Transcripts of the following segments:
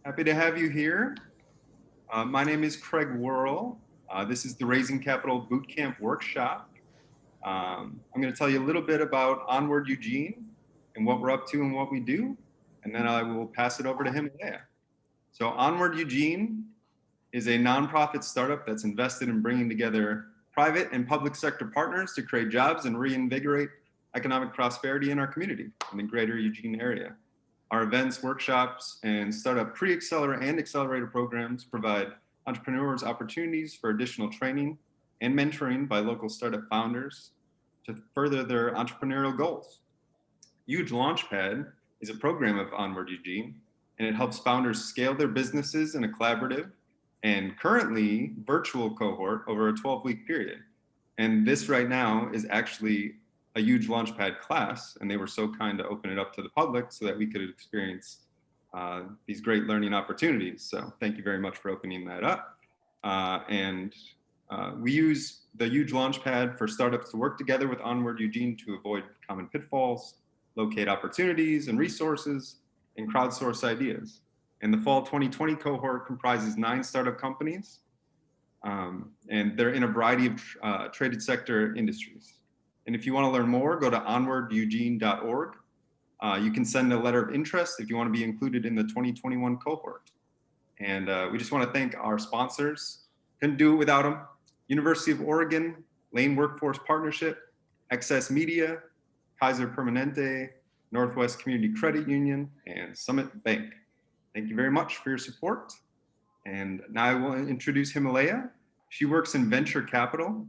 Happy to have you here. My name is Craig Worrell. This is the Raising Capital Bootcamp workshop. I'm going to tell you a little bit about Onward Eugene and what we're up to and what we do, and then I will pass it over to Himalaya. So Onward Eugene is a nonprofit startup that's invested in bringing together private and public sector partners to create jobs and reinvigorate economic prosperity in our community in the greater Eugene area. Our events, workshops, and startup pre-accelerator and accelerator programs provide entrepreneurs opportunities for additional training and mentoring by local startup founders to further their entrepreneurial goals. Huge Launchpad is a program of Onward Eugene, and it helps founders scale their businesses in a collaborative and currently virtual cohort over a 12-week period. And this right now is actually a huge Launchpad class, and they were so kind to open it up to the public so that we could experience these great learning opportunities. So thank you very much for opening that up. We use the huge Launchpad for startups to work together with Onward Eugene to avoid common pitfalls, locate opportunities and resources, and crowdsource ideas. And the fall 2020 cohort comprises 9 startup companies, and they're in a variety of traded sector industries. And if you want to learn more, go to onwardeugene.org. You can send a letter of interest if you want to be included in the 2021 cohort. And we just want to thank our sponsors. Couldn't do it without them. University of Oregon, Lane Workforce Partnership, Excess Media, Kaiser Permanente, Northwest Community Credit Union, and Summit Bank. Thank you very much for your support. And now I will introduce Himalaya. She works in venture capital,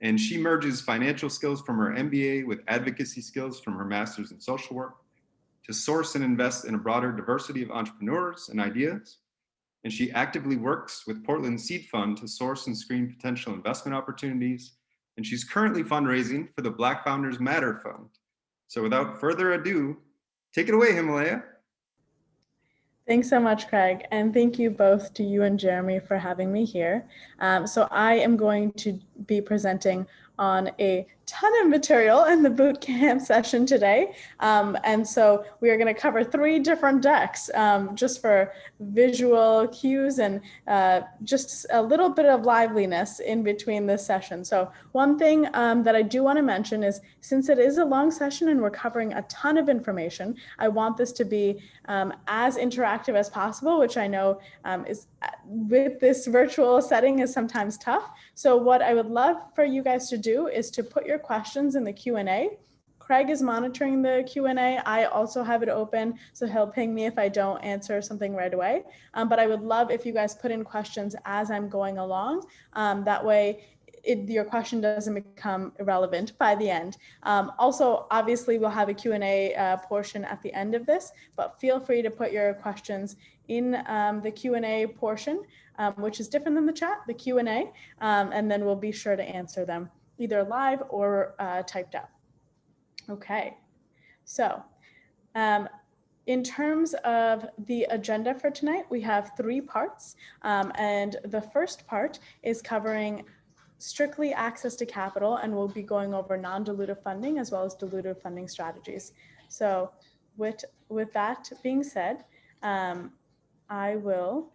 and she merges financial skills from her MBA with advocacy skills from her master's in social work to source and invest in a broader diversity of entrepreneurs and ideas. And she actively works with Portland Seed Fund to source and screen potential investment opportunities. And she's currently fundraising for the Black Founders Matter Fund. So without further ado, take it away, Himalaya. Thanks so much, Craig, and thank you both to you and Jeremy for having me here. So I am going to be presenting on a ton of material in the bootcamp session today. And so we are going to cover 3 different decks just for visual cues and just a little bit of liveliness in between this session. So one thing that I do want to mention is, since it is a long session and we're covering a ton of information, I want this to be as interactive as possible, which I know is with this virtual setting is sometimes tough. So what I would love for you guys to do is to put your questions in the Q&A. Craig is monitoring the Q&A. I also have it open, so he'll ping me if I don't answer something right away. But I would love if you guys put in questions as I'm going along. That way, your question doesn't become irrelevant by the end. Also, obviously, we'll have a Q&A portion at the end of this, but feel free to put your questions in the Q&A portion, which is different than the chat, the Q&A, and then we'll be sure to answer them either live or typed out. Okay, so in terms of the agenda for tonight, we have 3 parts, and the first part is covering strictly access to capital, and we'll be going over non-dilutive funding as well as dilutive funding strategies. So with that being said, I will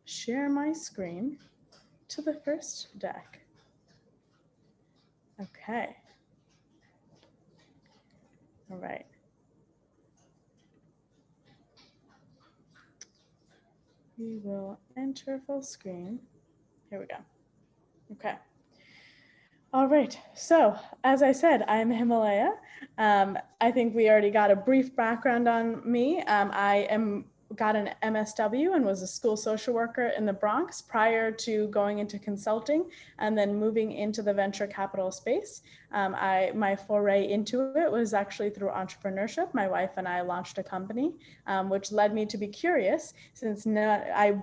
share my screen to the first deck. Okay. All right. We will enter full screen. Here we go. Okay. All right. So as I said, I'm Himalaya. I think we already got a brief background on me. I got an MSW and was a school social worker in the Bronx prior to going into consulting and then moving into the venture capital space. My foray into it was actually through entrepreneurship. My wife and I launched a company, which led me to be curious, since I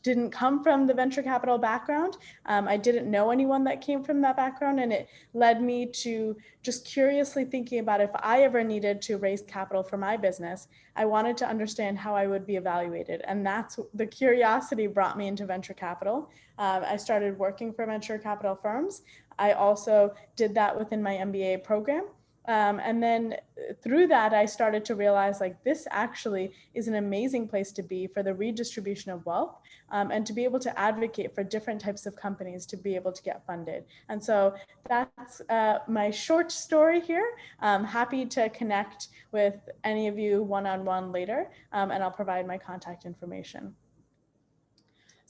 didn't come from the venture capital background. I didn't know anyone that came from that background, and it led me to just curiously thinking about if I ever needed to raise capital for my business, I wanted to understand how I would be evaluated. And that's the curiosity brought me into venture capital. I started working for venture capital firms. I also did that within my MBA program. And then through that, I started to realize like this actually is an amazing place to be for the redistribution of wealth, and to be able to advocate for different types of companies to be able to get funded. And so that's my short story here. Happy to connect with any of you one-on-one later, and I'll provide my contact information.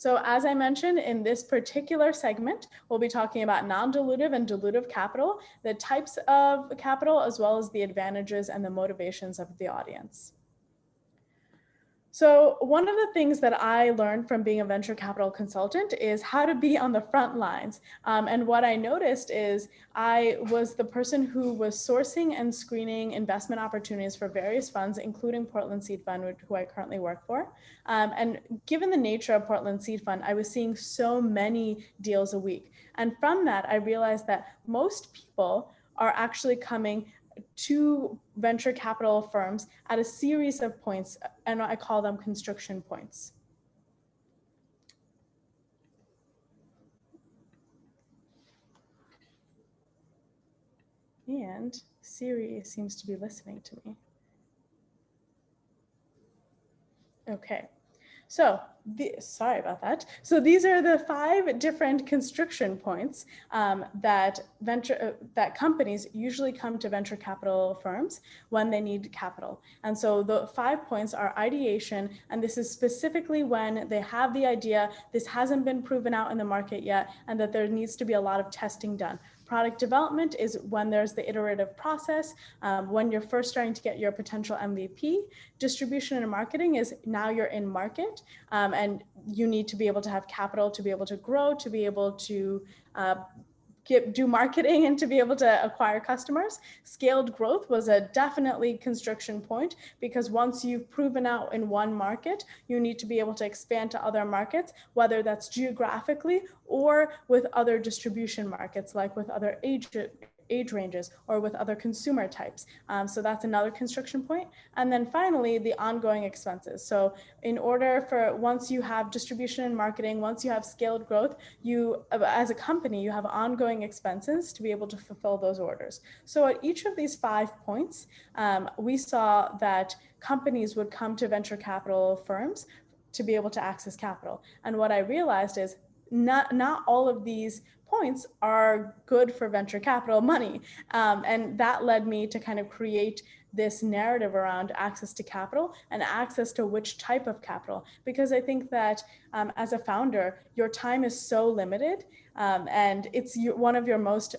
So as I mentioned, in this particular segment, we'll be talking about non-dilutive and dilutive capital, the types of capital, as well as the advantages and the motivations of the audience. So one of the things that I learned from being a venture capital consultant is how to be on the front lines. And what I noticed is I was the person who was sourcing and screening investment opportunities for various funds, including Portland Seed Fund, who I currently work for. And given the nature of Portland Seed Fund, I was seeing so many deals a week. And from that, I realized that most people are actually coming to venture capital firms at a series of points, and I call them construction points. And Siri seems to be listening to me. Okay. So, sorry about that. So these are the 5 different construction points that companies usually come to venture capital firms when they need capital. And so the 5 points are ideation, and this is specifically when they have the idea, this hasn't been proven out in the market yet, and that there needs to be a lot of testing done. Product development is when there's the iterative process, when you're first starting to get your potential MVP. Distribution and marketing is now you're in market, and you need to be able to have capital to be able to grow, to be able to do marketing, and to be able to acquire customers. Scaled growth was a definitely construction point, because once you've proven out in one market, you need to be able to expand to other markets, whether that's geographically or with other distribution markets, like with other age ranges or with other consumer types. So that's another construction point. And then finally, the ongoing expenses. So in order for, once you have distribution and marketing, once you have scaled growth, you, as a company, you have ongoing expenses to be able to fulfill those orders. So at each of these 5 points, we saw that companies would come to venture capital firms to be able to access capital. And what I realized is not all of these points are good for venture capital money. And that led me to kind of create this narrative around access to capital and access to which type of capital. Because I think that as a founder, your time is so limited, and it's one of your most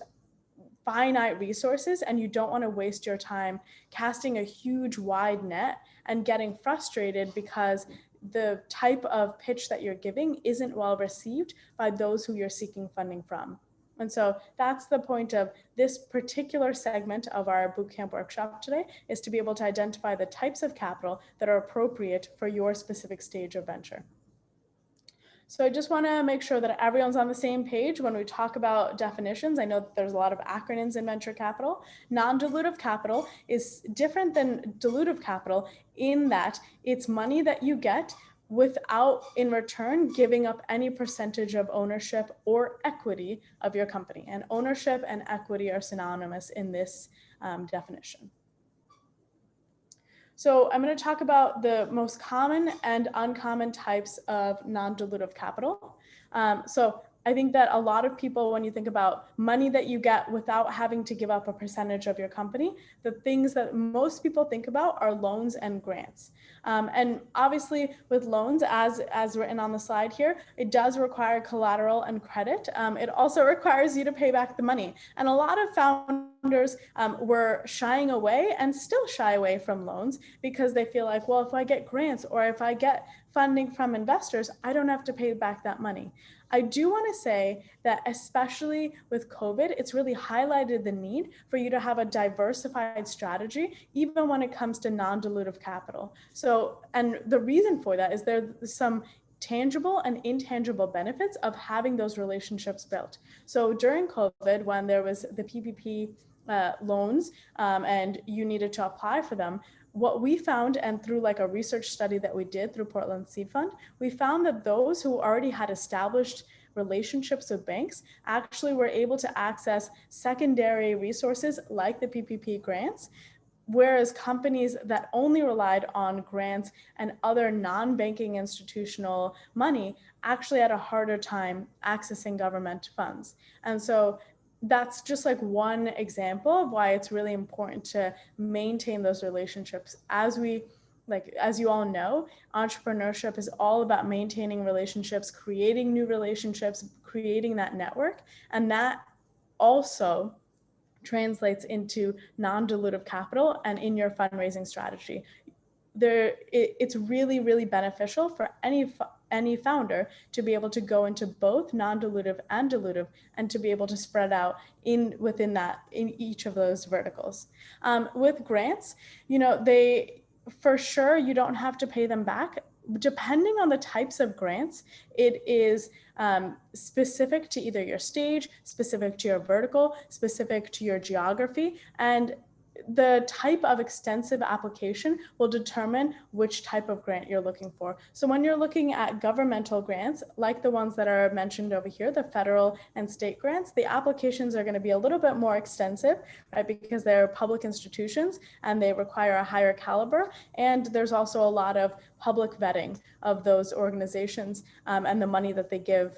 finite resources, and you don't want to waste your time casting a huge wide net and getting frustrated because the type of pitch that you're giving isn't well received by those who you're seeking funding from. And so that's the point of this particular segment of our bootcamp workshop today, is to be able to identify the types of capital that are appropriate for your specific stage of venture. So I just want to make sure that everyone's on the same page when we talk about definitions. I know that there's a lot of acronyms in venture capital. Non-dilutive capital is different than dilutive capital in that it's money that you get without, in return, giving up any percentage of ownership or equity of your company. And ownership and equity are synonymous in this definition. So I'm going to talk about the most common and uncommon types of non-dilutive capital. So I think that a lot of people, when you think about money that you get without having to give up a percentage of your company, the things that most people think about are loans and grants. And obviously with loans, as written on the slide here, it does require collateral and credit. It also requires you to pay back the money. And a lot of founders were shying away and still shy away from loans because they feel like, well, if I get grants or if I get funding from investors, I don't have to pay back that money. I do want to say that especially with COVID, it's really highlighted the need for you to have a diversified strategy, even when it comes to non-dilutive capital. So, and the reason for that is there's some tangible and intangible benefits of having those relationships built. So during COVID, when there was the PPP loans and you needed to apply for them, what we found, and through like a research study that we did through Portland Seed Fund, we found that those who already had established relationships with banks actually were able to access secondary resources like the PPP grants, whereas companies that only relied on grants and other non-banking institutional money actually had a harder time accessing government funds. And so that's just like one example of why it's really important to maintain those relationships. As you all know, entrepreneurship is all about maintaining relationships, creating new relationships, creating that network, and that also translates into non-dilutive capital and in your fundraising strategy. It's really, really beneficial for any founder to be able to go into both non-dilutive and dilutive, and to be able to spread out within each of those verticals. With grants, for sure you don't have to pay them back. Depending on the types of grants, it is specific to either your stage, specific to your vertical, specific to your geography, and the type of extensive application will determine which type of grant you're looking for. So when you're looking at governmental grants, like the ones that are mentioned over here, the federal and state grants, the applications are going to be a little bit more extensive, right? Because they're public institutions and they require a higher caliber. And there's also a lot of public vetting of those organizations and the money that they give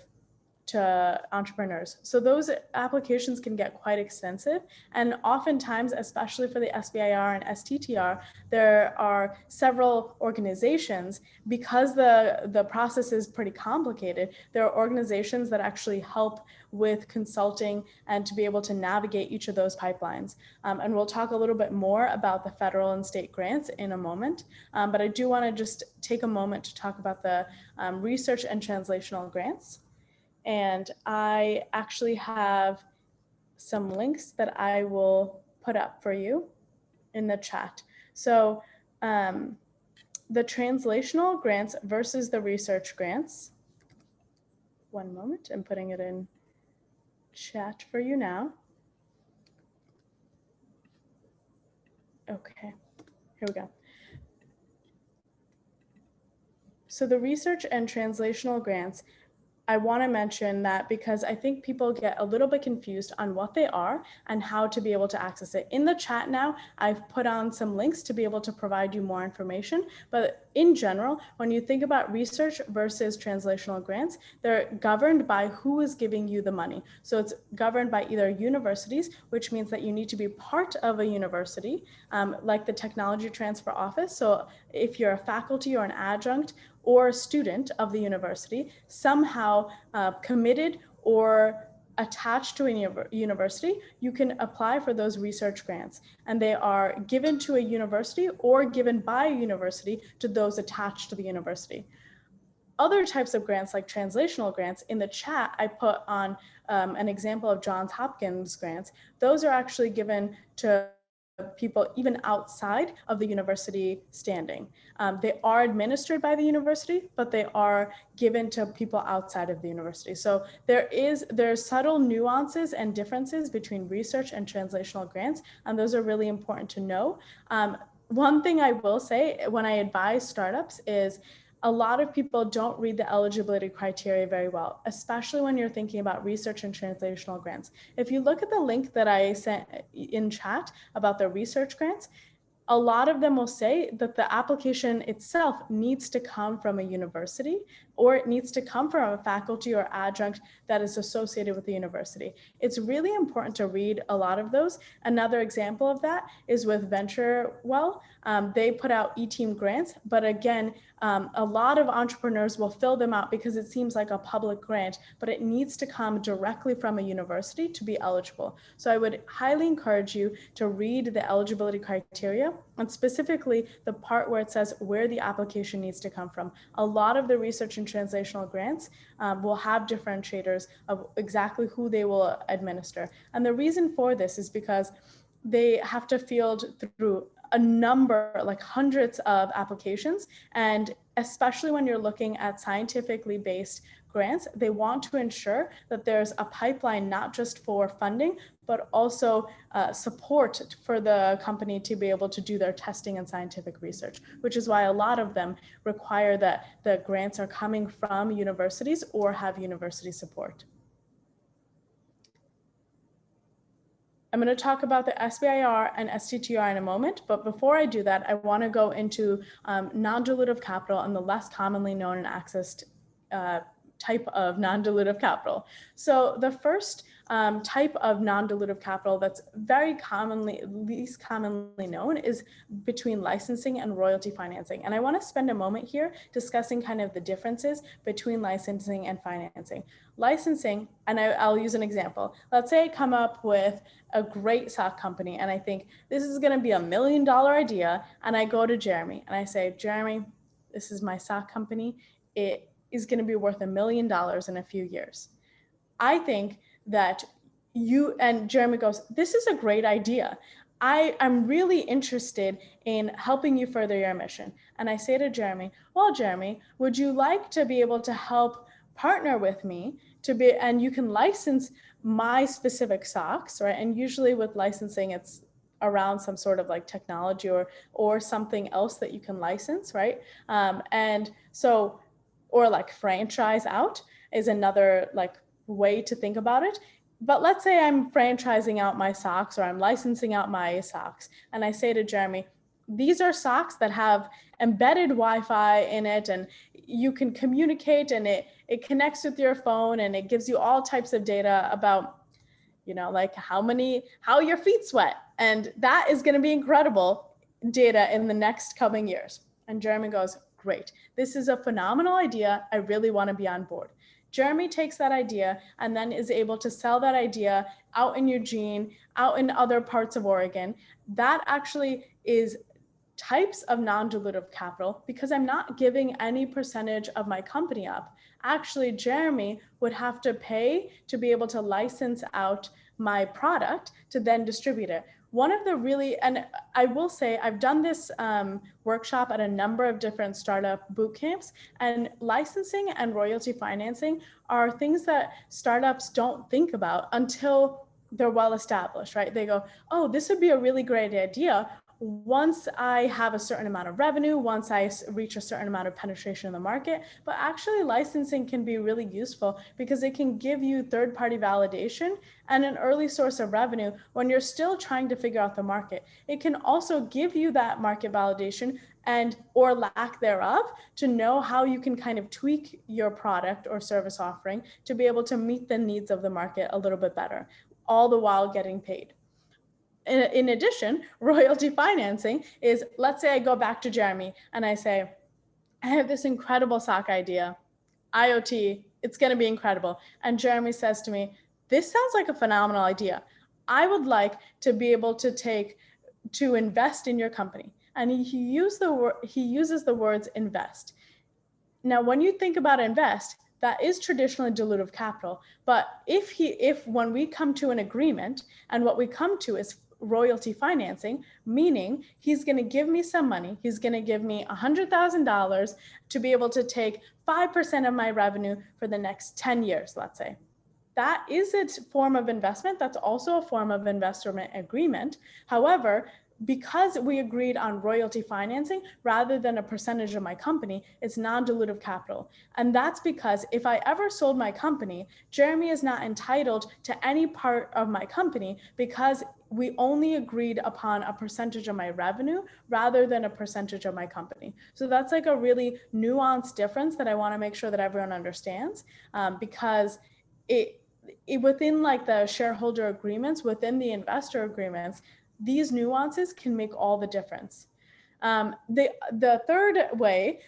to entrepreneurs. So those applications can get quite extensive. And oftentimes, especially for the SBIR and STTR, there are several organizations. Because the process is pretty complicated, there are organizations that actually help with consulting and to be able to navigate each of those pipelines. And we'll talk a little bit more about the federal and state grants in a moment. But I do want to just take a moment to talk about the research and translational grants. And I actually have some links that I will put up for you in the chat. So the translational grants versus the research grants. One moment, I'm putting it in chat for you now. Okay, here we go. So the research and translational grants, I want to mention that because I think people get a little bit confused on what they are and how to be able to access it. In the chat now, I've put on some links to be able to provide you more information. But in general, when you think about research versus translational grants, they're governed by who is giving you the money. So it's governed by either universities, which means that you need to be part of a university, like the Technology Transfer Office. So if you're a faculty or an adjunct or a student of the university, somehow committed or attached to a university, you can apply for those research grants. And they are given to a university or given by a university to those attached to the university. Other types of grants, like translational grants, in the chat, I put on an example of Johns Hopkins grants. Those are actually given to people even outside of the university standing. They are administered by the university, but they are given to people outside of the university. So there's subtle nuances and differences between research and translational grants, and those are really important to know. One thing I will say when I advise startups is a lot of people don't read the eligibility criteria very well, especially when you're thinking about research and translational grants. If you look at the link that I sent in chat about the research grants, a lot of them will say that the application itself needs to come from a university, or it needs to come from a faculty or adjunct that is associated with the university. It's really important to read a lot of those. Another example of that is with VentureWell. They put out e-team grants, but again, a lot of entrepreneurs will fill them out because it seems like a public grant, but it needs to come directly from a university to be eligible. So I would highly encourage you to read the eligibility criteria, and specifically the part where it says where the application needs to come from. A lot of the research and translational grants will have differentiators of exactly who they will administer. And the reason for this is because they have to field through a number, like hundreds of applications. And especially when you're looking at scientifically based grants, they want to ensure that there's a pipeline, not just for funding, but also support for the company to be able to do their testing and scientific research, which is why a lot of them require that the grants are coming from universities or have university support. I'm going to talk about the SBIR and STTR in a moment, but before I do that, I want to go into non-dilutive capital and the less commonly known and accessed type of non-dilutive capital. So the first type of non-dilutive capital that's least commonly known is between licensing and royalty financing. And I want to spend a moment here discussing kind of the differences between licensing and financing. Licensing, and I'll use an example. Let's say I come up with a great SOC company and I think this is going to be $1 million idea, and I go to Jeremy and I say, Jeremy, this is my SOC company. It is going to be worth $1 million in a few years. I think that and Jeremy goes, this is a great idea. I'm really interested in helping you further your mission. And I say to Jeremy, well, Jeremy, would you like to be able to help partner with me and you can license my specific SOCs, right? And usually with licensing, it's around some sort of like technology or something else that you can license, right? Or like franchise out is another like way to think about it. But let's say I'm franchising out my SOCs or I'm licensing out my SOCs. And I say to Jeremy, these are SOCs that have embedded Wi-Fi in it, and you can communicate, and it connects with your phone, and it gives you all types of data about, like how your feet sweat. And that is going to be incredible data in the next coming years. And Jeremy goes, great. This is a phenomenal idea. I really want to be on board. Jeremy takes that idea and then is able to sell that idea out in Eugene, out in other parts of Oregon. That actually is types of non-dilutive capital because I'm not giving any percentage of my company up. Actually, Jeremy would have to pay to be able to license out my product to then distribute it. And I will say, I've done this workshop at a number of different startup boot camps, and licensing and royalty financing are things that startups don't think about until they're well established, right? They go, oh, this would be a really great idea once I have a certain amount of revenue, once I reach a certain amount of penetration in the market. But actually licensing can be really useful because it can give you third-party validation and an early source of revenue when you're still trying to figure out the market. It can also give you that market validation or lack thereof to know how you can kind of tweak your product or service offering to be able to meet the needs of the market a little bit better, all the while getting paid. In addition, royalty financing is, let's say I go back to Jeremy and I say, I have this incredible SOC idea, IoT, it's going to be incredible. And Jeremy says to me, this sounds like a phenomenal idea. I would like to be able to invest in your company. And he uses the words invest. Now, when you think about invest, that is traditionally dilutive capital. But if when we come to an agreement and what we come to is royalty financing, meaning he's going to give me some money, he's going to give me $100,000 to be able to take 5% of my revenue for the next 10 years, let's say. That is a form of investment. That's also a form of investment agreement. However, because we agreed on royalty financing rather than a percentage of my company, it's non-dilutive capital. And that's because if I ever sold my company, Jeremy is not entitled to any part of my company because we only agreed upon a percentage of my revenue rather than a percentage of my company. So that's like a really nuanced difference that I want to make sure that everyone understands, because within like the shareholder agreements, within the investor agreements, these nuances can make all the difference. The third way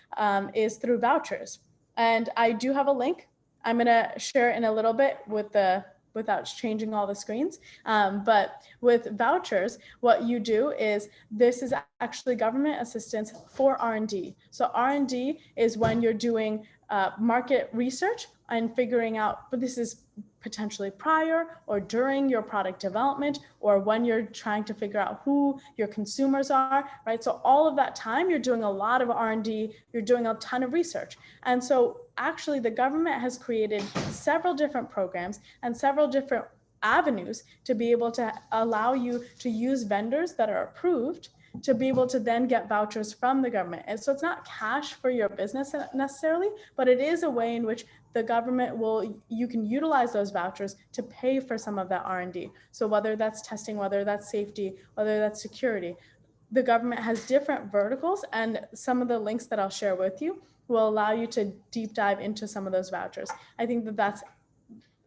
is through vouchers. And I do have a link. I'm going to share it in a little bit without changing all the screens. But with vouchers, what you do is this is actually government assistance for R&D. So R&D is when you're doing market research and figuring out, but this is potentially prior or during your product development, or when you're trying to figure out who your consumers are, right? So all of that time, you're doing a lot of R&D, you're doing a ton of research. And so actually the government has created several different programs and several different avenues to be able to allow you to use vendors that are approved to be able to then get vouchers from the government. And so it's not cash for your business necessarily, but it is a way in which the government you can utilize those vouchers to pay for some of that R&D. So whether that's testing, whether that's safety, whether that's security, the government has different verticals, and some of the links that I'll share with you will allow you to deep dive into some of those vouchers. I think that that's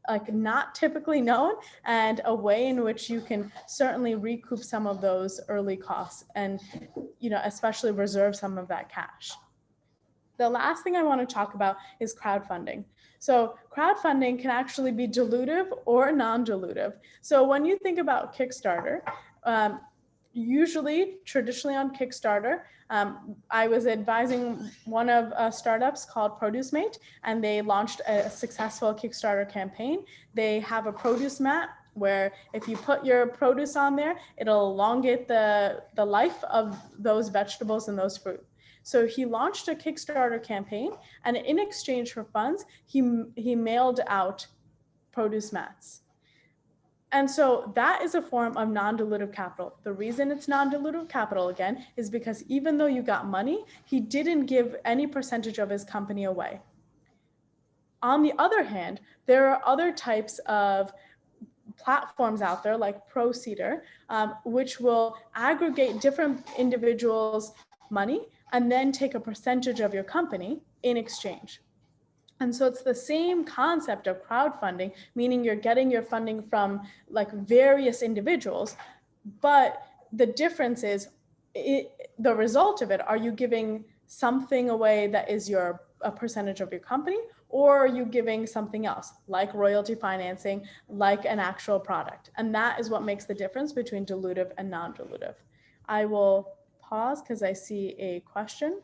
like not typically known, and a way in which you can certainly recoup some of those early costs and, you know, especially reserve some of that cash. The last thing I want to talk about is crowdfunding. So crowdfunding can actually be dilutive or non-dilutive. So when you think about Kickstarter, usually traditionally on Kickstarter, I was advising one of startups called ProduceMate, and they launched a successful Kickstarter campaign. They have a produce mat where if you put your produce on there, it'll elongate the life of those vegetables and those fruit. So he launched a Kickstarter campaign, and in exchange for funds, he mailed out produce mats. And so that is a form of non-dilutive capital. The reason it's non-dilutive capital, again, is because even though you got money, he didn't give any percentage of his company away. On the other hand, there are other types of platforms out there like ProSeeder, which will aggregate different individuals' money and then take a percentage of your company in exchange. And so it's the same concept of crowdfunding, meaning you're getting your funding from like various individuals, but the difference is the result of it. Are you giving something away that is a percentage of your company, or are you giving something else like royalty financing, like an actual product? And that is what makes the difference between dilutive and non-dilutive. I will pause because I see a question.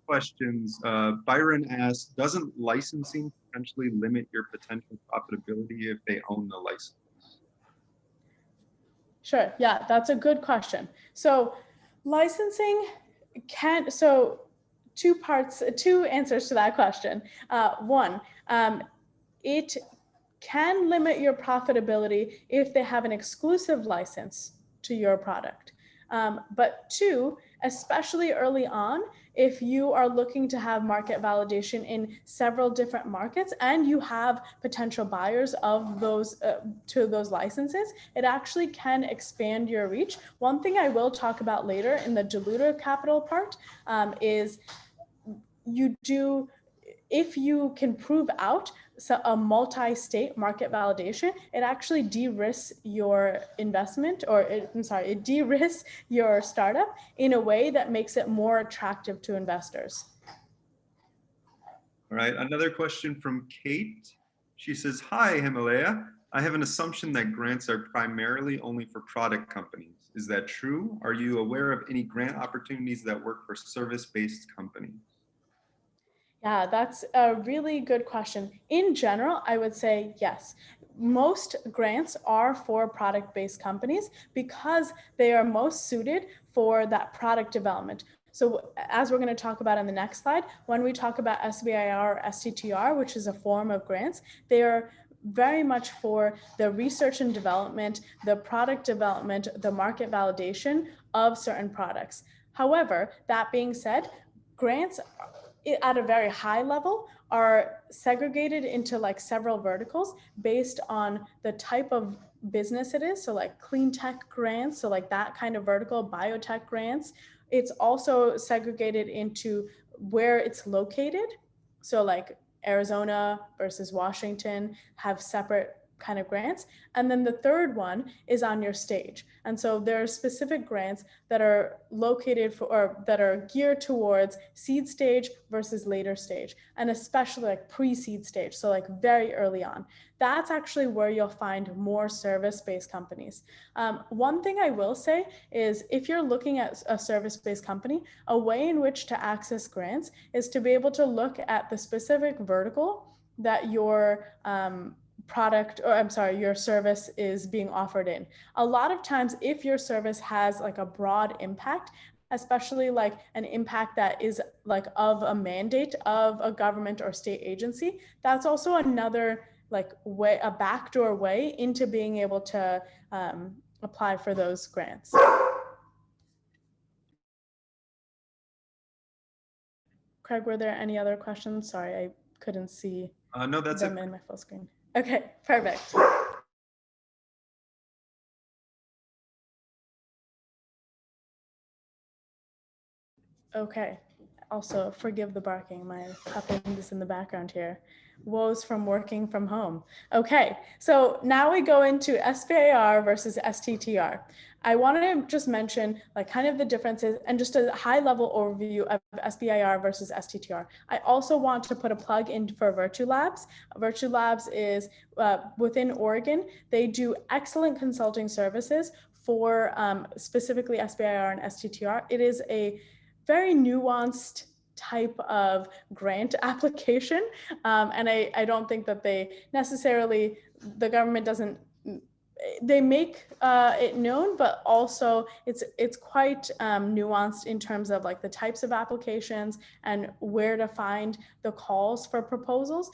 Questions. Byron asked, doesn't licensing potentially limit your potential profitability if they own the license? Sure. Yeah, that's a good question. So licensing so two answers to that question. One, it can limit your profitability if they have an exclusive license to your product. But two, especially early on, if you are looking to have market validation in several different markets and you have potential buyers of those to those licenses, it actually can expand your reach. One thing I will talk about later in the dilutive capital part is if you can prove out a multi-state market validation, it actually de-risks your investment, or it de-risks your startup in a way that makes it more attractive to investors. All right, another question from Kate. She says, hi, Himalaya. I have an assumption that grants are primarily only for product companies. Is that true? Are you aware of any grant opportunities that work for service-based companies? Yeah, that's a really good question. In general, I would say yes. Most grants are for product-based companies because they are most suited for that product development. So as we're going to talk about in the next slide, when we talk about SBIR or STTR, which is a form of grants, they are very much for the research and development, the product development, the market validation of certain products. However, that being said, grants at a very high level are segregated into like several verticals based on the type of business it is. So like clean tech grants, so like that kind of vertical, biotech grants. It's also segregated into where it's located. So like Arizona versus Washington have separate kind of grants. And then the third one is on your stage. And so there are specific grants that are located for, or that are geared towards seed stage versus later stage, and especially like pre-seed stage. So like very early on. That's actually where you'll find more service-based companies. One thing I will say is if you're looking at a service-based company, a way in which to access grants is to be able to look at the specific vertical that you're product, or I'm sorry, your service is being offered in. A lot of times, if your service has like a broad impact, especially like an impact that is like of a mandate of a government or state agency, that's also another like way, a backdoor way into being able to apply for those grants. Craig, were there any other questions? Sorry, I couldn't see No, that's them it. in my full screen. Okay, perfect. Okay, also forgive the barking. My puppy is in the background here. Woes from working from home. Okay, so now we go into SBIR versus STTR. I want to just mention like kind of the differences and just a high level overview of SBIR versus STTR. I also want to put a plug in for Virtue Labs. Virtue Labs is within Oregon. They do excellent consulting services for specifically SBIR and STTR. It is a very nuanced type of grant application. And I don't think that they necessarily, the government doesn't, they make it known, but also it's quite nuanced in terms of like the types of applications and where to find the calls for proposals.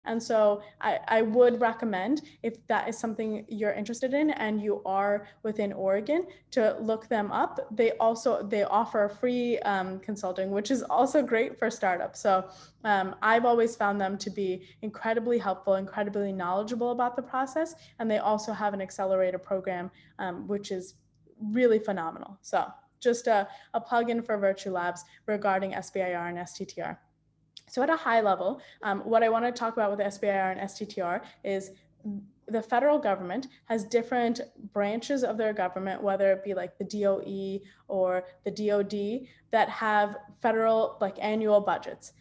And so I would recommend, if that is something you're interested in and you are within Oregon, to look them up. They offer free consulting, which is also great for startups. So I've always found them to be incredibly helpful, incredibly knowledgeable about the process. And they also have an accelerator program, which is really phenomenal. So just a plug-in for Virtue Labs regarding SBIR and STTR. So at a high level, what I want to talk about with SBIR and STTR is the federal government has different branches of their government, whether it be like the DOE or the DOD, that have federal like annual budgets.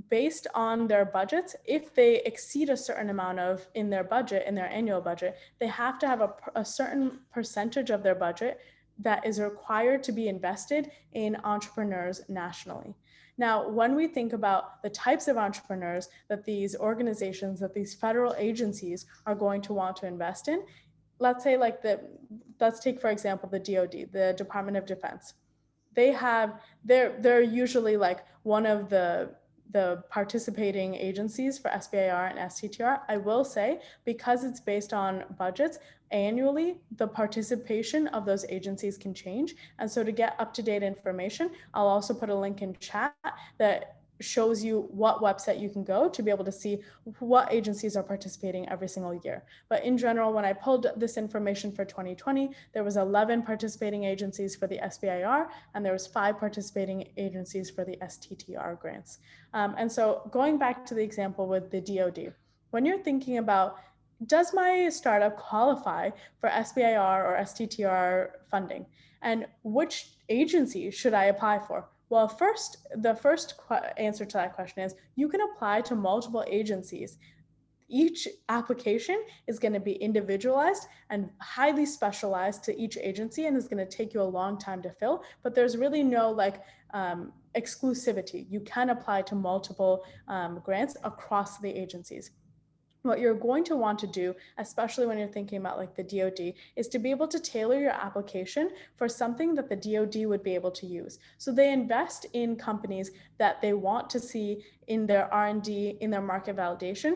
Based on their budgets, if they exceed a certain amount of in their budget, in their annual budget, they have to have a certain percentage of their budget that is required to be invested in entrepreneurs nationally. Now, when we think about the types of entrepreneurs that these organizations, that these federal agencies are going to want to invest in, let's say like let's take for example the DOD, the Department of Defense. They're usually like one of the participating agencies for SBIR and STTR. I will say, because it's based on budgets, annually, the participation of those agencies can change. And so to get up-to-date information, I'll also put a link in chat that shows you what website you can go to be able to see what agencies are participating every single year. But in general, when I pulled this information for 2020, there was 11 participating agencies for the SBIR, and there was 5 participating agencies for the STTR grants. And so going back to the example with the DoD, when you're thinking about, does my startup qualify for SBIR or STTR funding? And which agency should I apply for? Well, the first answer to that question is you can apply to multiple agencies. Each application is going to be individualized and highly specialized to each agency, and is going to take you a long time to fill, but there's really no like exclusivity. You can apply to multiple grants across the agencies. What you're going to want to do, especially when you're thinking about like the DoD, is to be able to tailor your application for something that the DoD would be able to use. So they invest in companies that they want to see in their R&D, in their market validation.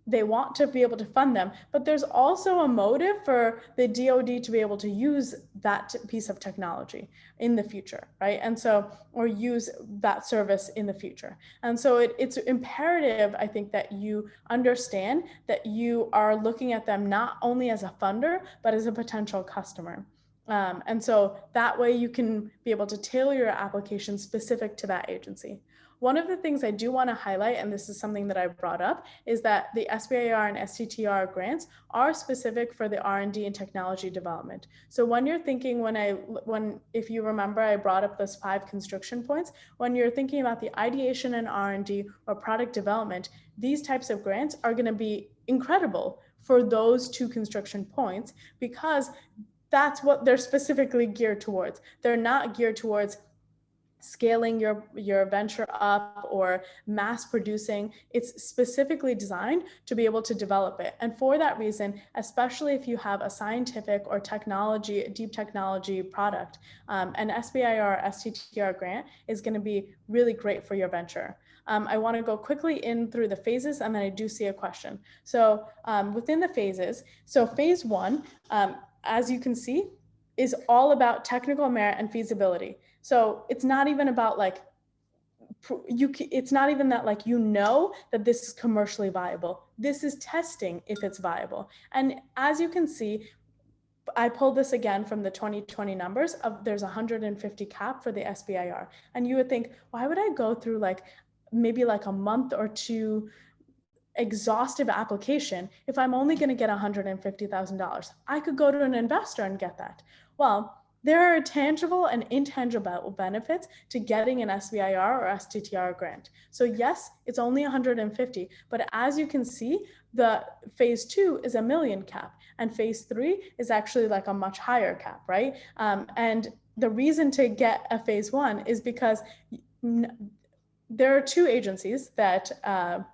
They want to be able to fund them, but there's also a motive for the DoD to be able to use that piece of technology in the future, right? And so, or use that service in the future. And so it's imperative, I think, that you understand that you are looking at them not only as a funder, but as a potential customer. And so that way you can be able to tailor your application specific to that agency. One of the things I do want to highlight, and this is something that I brought up, is that the SBIR and STTR grants are specific for the R&D and technology development. So when you're thinking, if you remember, I brought up those 5 construction points. When you're thinking about the ideation and R&D or product development, these types of grants are going to be incredible for those 2 construction points, because that's what they're specifically geared towards. They're not geared towards scaling your venture up or mass producing. It's specifically designed to be able to develop it. And for that reason, especially if you have a scientific or technology, deep technology product, an SBIR or STTR grant is going to be really great for your venture. I want to go quickly in through the phases, and then I do see a question. So within the phases, so phase one, as you can see, is all about technical merit and feasibility. So it's not even about like, it's not even that like, you know that this is commercially viable. This is testing if it's viable. And as you can see, I pulled this again from the 2020 numbers of there's 150 cap for the SBIR. And you would think, why would I go through like maybe like a month or two exhaustive application if I'm only going to get $150,000? I could go to an investor and get that. Well, there are tangible and intangible benefits to getting an SBIR or STTR grant. So yes, it's only 150, but as you can see, the phase two is $1 million cap, and phase three is actually like a much higher cap, right? And the reason to get a phase one is because there are two agencies that are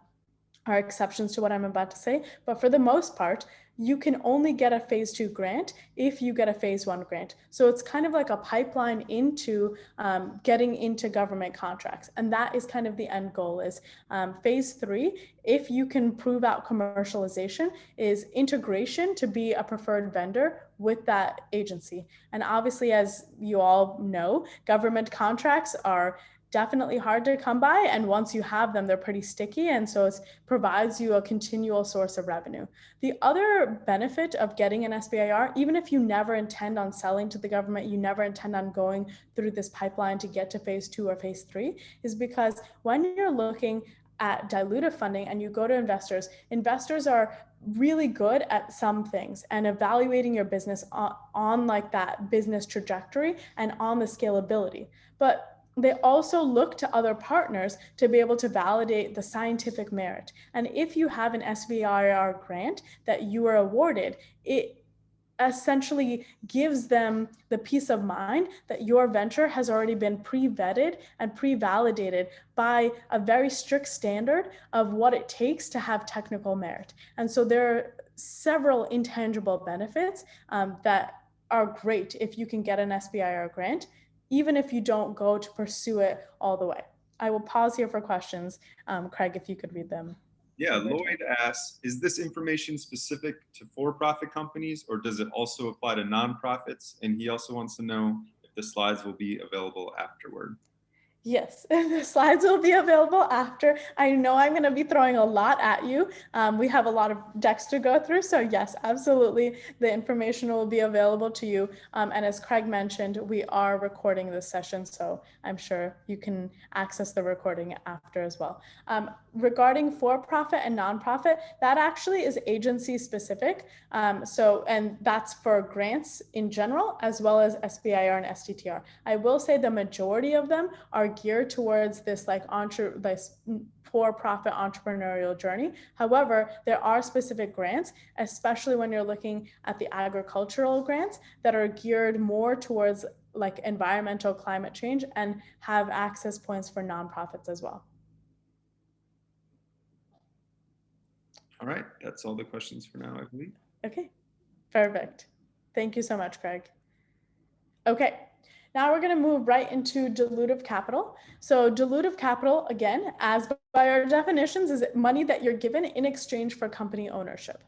exceptions to what I'm about to say, but for the most part, you can only get a phase two grant if you get a phase one grant. So it's kind of like a pipeline into getting into government contracts. And that is kind of the end goal is phase three, if you can prove out commercialization, is integration to be a preferred vendor with that agency. And obviously, as you all know, government contracts are definitely hard to come by, and once you have them, they're pretty sticky, and so it provides you a continual source of revenue. The other benefit of getting an SBIR, even if you never intend on selling to the government, you never intend on going through this pipeline to get to phase two or phase three, is because when you're looking at dilutive funding and you go to investors, investors are really good at some things and evaluating your business on like that business trajectory and on the scalability. But they also look to other partners to be able to validate the scientific merit. And if you have an SBIR grant that you are awarded, it essentially gives them the peace of mind that your venture has already been pre-vetted and pre-validated by a very strict standard of what it takes to have technical merit. And so there are several intangible benefits that are great if you can get an SBIR grant, even if you don't go to pursue it all the way. I will pause here for questions. Craig, if you could read them. Yeah, Lloyd asks, is this information specific to for-profit companies, or does it also apply to nonprofits? And he also wants to know if the slides will be available afterward. Yes, the slides will be available after. I know I'm going to be throwing a lot at you. We have a lot of decks to go through. So yes, absolutely. The information will be available to you. And as Craig mentioned, we are recording this session. So I'm sure you can access the recording after as well. Regarding for-profit and nonprofit, that actually is agency specific. And that's for grants in general, as well as SBIR and STTR. I will say the majority of them are geared towards this like for-profit entrepreneurial journey. However, there are specific grants, especially when you're looking at the agricultural grants, that are geared more towards like environmental climate change and have access points for nonprofits as well. All right, that's all the questions for now, I believe. Okay, perfect. Thank you so much, Craig. Okay. Now we're going to move right into dilutive capital. So dilutive capital, again, as by our definitions, is money that you're given in exchange for company ownership.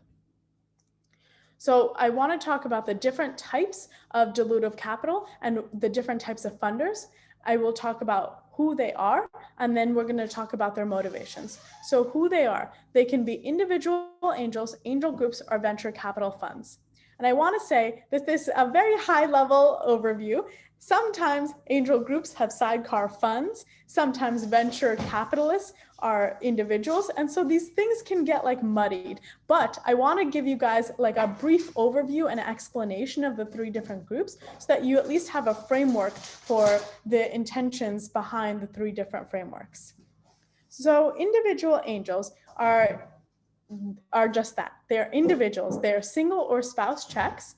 So I want to talk about the different types of dilutive capital and the different types of funders. I will talk about who they are, and then we're going to talk about their motivations. So who they are, they can be individual angels, angel groups, or venture capital funds. And I want to say that this is a very high level overview. Sometimes angel groups have sidecar funds, sometimes venture capitalists are individuals, and so these things can get like muddied. But I want to give you guys like a brief overview and explanation of the three different groups so that you at least have a framework for the intentions behind the three different frameworks. So individual angels are are just that. They're individuals. They're single or spouse checks.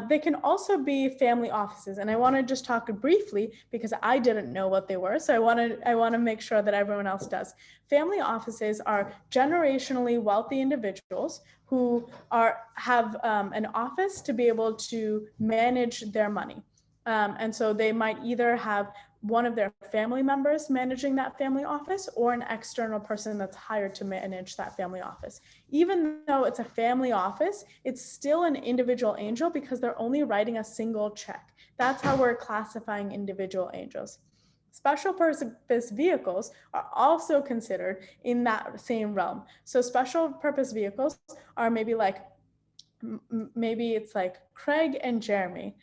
They can also be family offices. And I want to just talk briefly because I didn't know what they were. So I want to make sure that everyone else does. Family offices are generationally wealthy individuals who have an office to be able to manage their money. And so they might either have one of their family members managing that family office or an external person that's hired to manage that family office. Even though it's a family office, it's still an individual angel because they're only writing a single check. That's how we're classifying individual angels. Special purpose vehicles are also considered in that same realm. So special purpose vehicles are maybe it's like Craig and Jeremy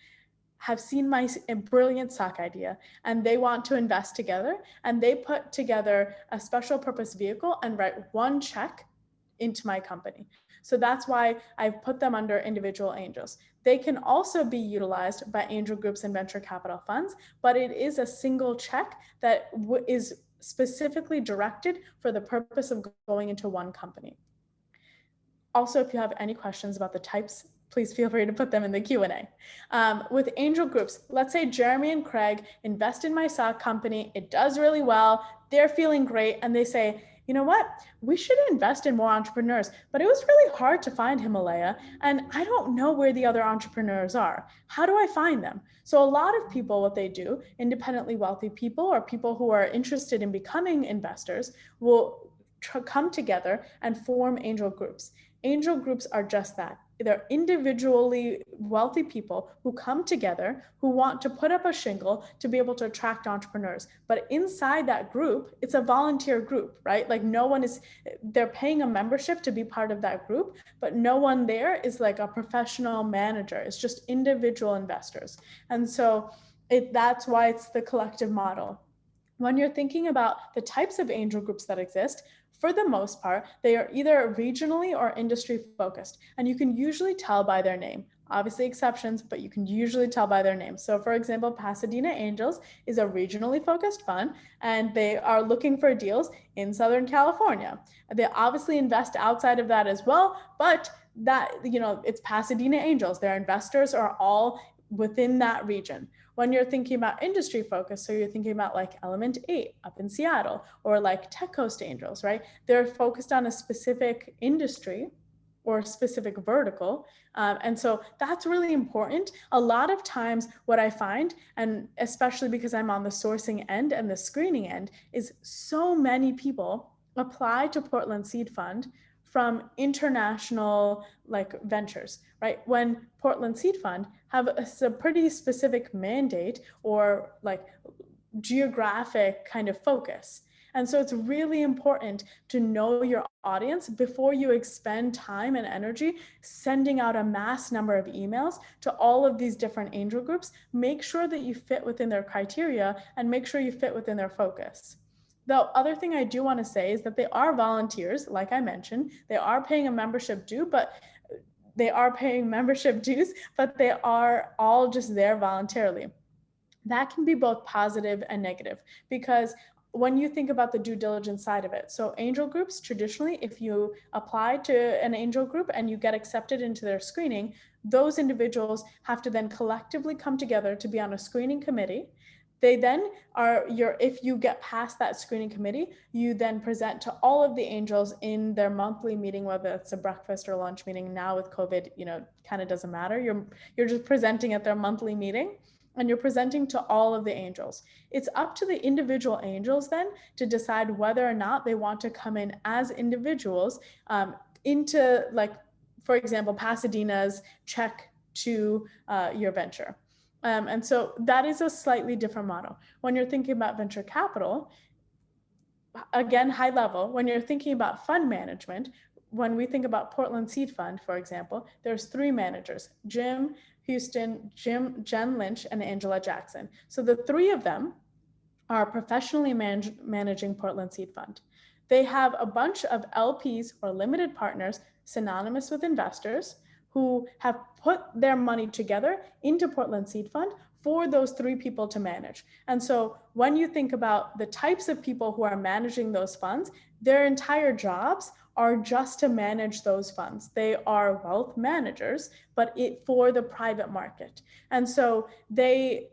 have seen my brilliant stock idea and they want to invest together, and they put together a special purpose vehicle and write one check into my company. So that's why I've put them under individual angels. They can also be utilized by angel groups and venture capital funds, but it is a single check that is specifically directed for the purpose of going into one company. Also, if you have any questions about the types, please feel free to put them in the Q&A. With angel groups, let's say Jeremy and Craig invest in my stock company. It does really well. They're feeling great. And they say, you know what? We should invest in more entrepreneurs, but it was really hard to find Himalaya. And I don't know where the other entrepreneurs are. How do I find them? So a lot of people, what they do, independently wealthy people or people who are interested in becoming investors, will come together and form angel groups. Angel groups are just that. They're individually wealthy people who come together, who want to put up a shingle to be able to attract entrepreneurs. But inside that group, it's a volunteer group, right? Like they're paying a membership to be part of that group, but no one there is like a professional manager. It's just individual investors. And so that's why it's the collective model. When you're thinking about the types of angel groups that exist, for the most part, they are either regionally or industry focused, and you can usually tell by their name. Obviously exceptions, but you can usually tell by their name. So for example, Pasadena Angels is a regionally focused fund, and they are looking for deals in Southern California. They obviously invest outside of that as well, but it's Pasadena Angels. Their investors are all within that region. When you're thinking about industry focus, so you're thinking about like Element 8 up in Seattle, or like Tech Coast Angels, right? They're focused on a specific industry or specific vertical. And so that's really important. A lot of times what I find, and especially because I'm on the sourcing end and the screening end, is so many people apply to Portland Seed Fund from international ventures, right? When Portland Seed Fund have a pretty specific mandate or geographic kind of focus. And so it's really important to know your audience before you expend time and energy sending out a mass number of emails to all of these different angel groups. Make sure that you fit within their criteria and make sure you fit within their focus. The other thing I do want to say is that they are volunteers, like I mentioned. They are paying a membership due, but they are all just there voluntarily. That can be both positive and negative, because when you think about the due diligence side of it, so angel groups, traditionally, if you apply to an angel group and you get accepted into their screening, those individuals have to then collectively come together to be on a screening committee. They then if you get past that screening committee, you then present to all of the angels in their monthly meeting, whether it's a breakfast or lunch meeting. Now with COVID, kind of doesn't matter. You're just presenting at their monthly meeting, and you're presenting to all of the angels. It's up to the individual angels then to decide whether or not they want to come in as individuals into, for example, Pasadena's check to your venture. And so that is a slightly different model. When you're thinking about venture capital, again, high level, when you're thinking about fund management, when we think about Portland Seed Fund, for example, there's 3 managers: Jim Houston, Jen Lynch, and Angela Jackson. So the 3 of them are professionally managing Portland Seed Fund. They have a bunch of LPs or limited partners synonymous with investors who have put their money together into Portland Seed Fund for those 3 people to manage. And so when you think about the types of people who are managing those funds, their entire jobs are just to manage those funds. They are wealth managers, but for the private market. And so they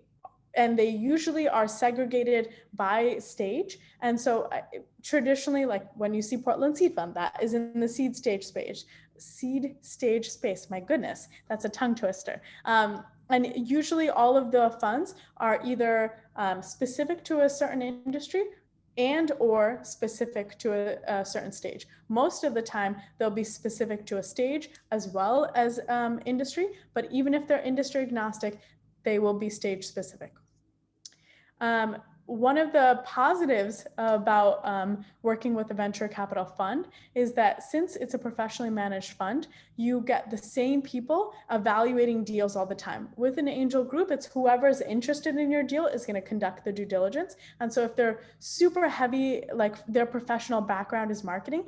usually are segregated by stage. And so traditionally, like when you see Portland Seed Fund, that is in the seed stage space. My goodness, that's a tongue twister. And usually all of the funds are either specific to a certain industry and or specific to a certain stage. Most of the time, they'll be specific to a stage as well as industry, but even if they're industry agnostic, they will be stage specific. One of the positives about working with a venture capital fund is that since it's a professionally managed fund, you get the same people evaluating deals all the time. With an angel group, it's whoever's interested in your deal is going to conduct the due diligence. And so if they're super heavy, like their professional background is marketing,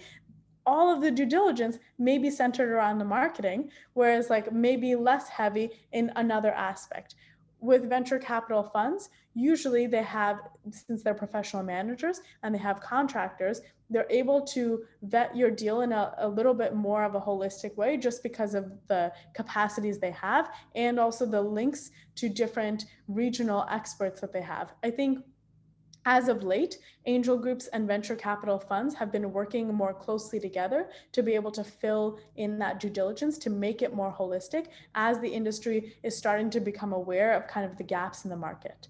all of the due diligence may be centered around the marketing, whereas like maybe less heavy in another aspect. With venture capital funds, usually they have, since they're professional managers and they have contractors, they're able to vet your deal in a little bit more of a holistic way just because of the capacities they have and also the links to different regional experts that they have. I think as of late, angel groups and venture capital funds have been working more closely together to be able to fill in that due diligence to make it more holistic as the industry is starting to become aware of kind of the gaps in the market.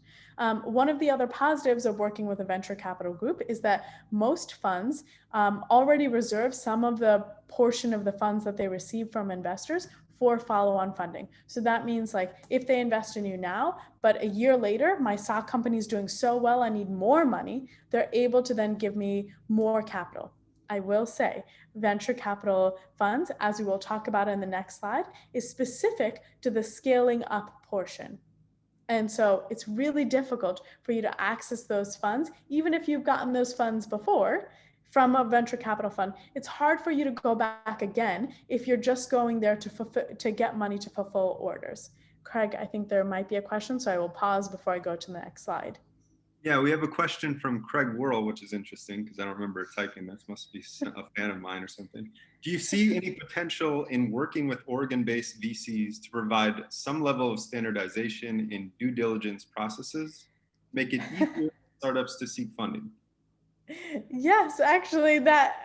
One of the other positives of working with a venture capital group is that most funds already reserve some of the portion of the funds that they receive from investors for follow-on funding. So that means like if they invest in you now, but a year later, my stock company is doing so well, I need more money, they're able to then give me more capital. I will say venture capital funds, as we will talk about in the next slide, is specific to the scaling up portion. And so it's really difficult for you to access those funds, even if you've gotten those funds before from a venture capital fund. It's hard for you to go back again if you're just going there to get money to fulfill orders. Craig, I think there might be a question, so I will pause before I go to the next slide. Yeah, we have a question from Craig Worrell, which is interesting because I don't remember typing this. Must be a fan of mine or something. Do you see any potential in working with Oregon-based VCs to provide some level of standardization in due diligence processes, make it easier for startups to seek funding? Yes, actually, that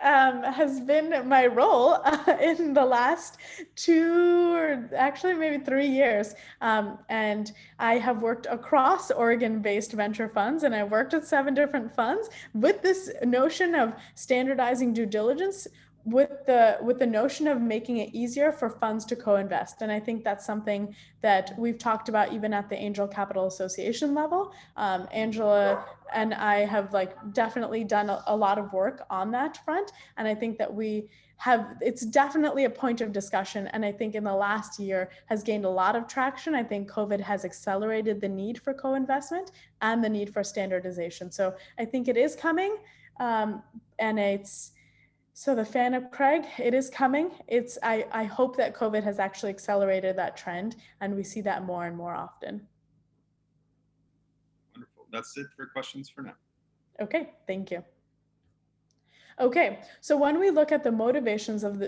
has been my role in the last 2 or actually maybe 3 years. And I have worked across Oregon-based venture funds, and I've worked with 7 different funds with this notion of standardizing due diligence with the notion of making it easier for funds to co-invest. And I think that's something that we've talked about even at the Angel Capital Association level. Angela and I have like definitely done a lot of work on that front. And I think that it's definitely a point of discussion. And I think in the last year has gained a lot of traction. I think COVID has accelerated the need for co-investment and the need for standardization. So I think it is coming. So the fan of Craig, it is coming. I hope that COVID has actually accelerated that trend and we see that more and more often. Wonderful. That's it for questions for now. Okay, thank you. Okay, so when we look at the motivations of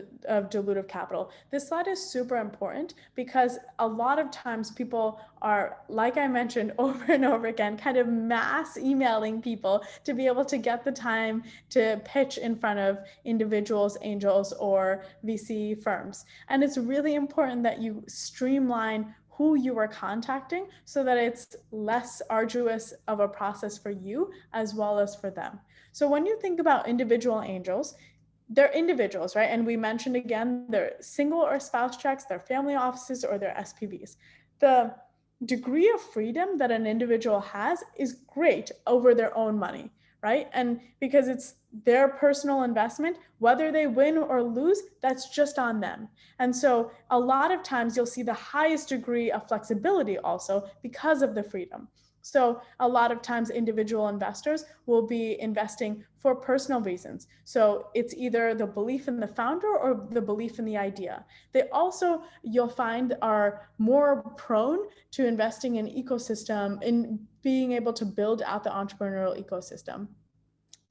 dilutive capital, this slide is super important because a lot of times people are, like I mentioned over and over again, kind of mass emailing people to be able to get the time to pitch in front of individuals, angels, or VC firms. And it's really important that you streamline who you are contacting so that it's less arduous of a process for you as well as for them. So when you think about individual angels, they're individuals, right? And we mentioned again, they're single or spouse checks, they're family offices, or they're SPVs. The degree of freedom that an individual has is great over their own money, right? And because it's their personal investment, whether they win or lose, that's just on them. And so a lot of times you'll see the highest degree of flexibility also because of the freedom. So a lot of times individual investors will be investing for personal reasons. So it's either the belief in the founder or the belief in the idea. They also, you'll find, are more prone to investing in ecosystem, in being able to build out the entrepreneurial ecosystem.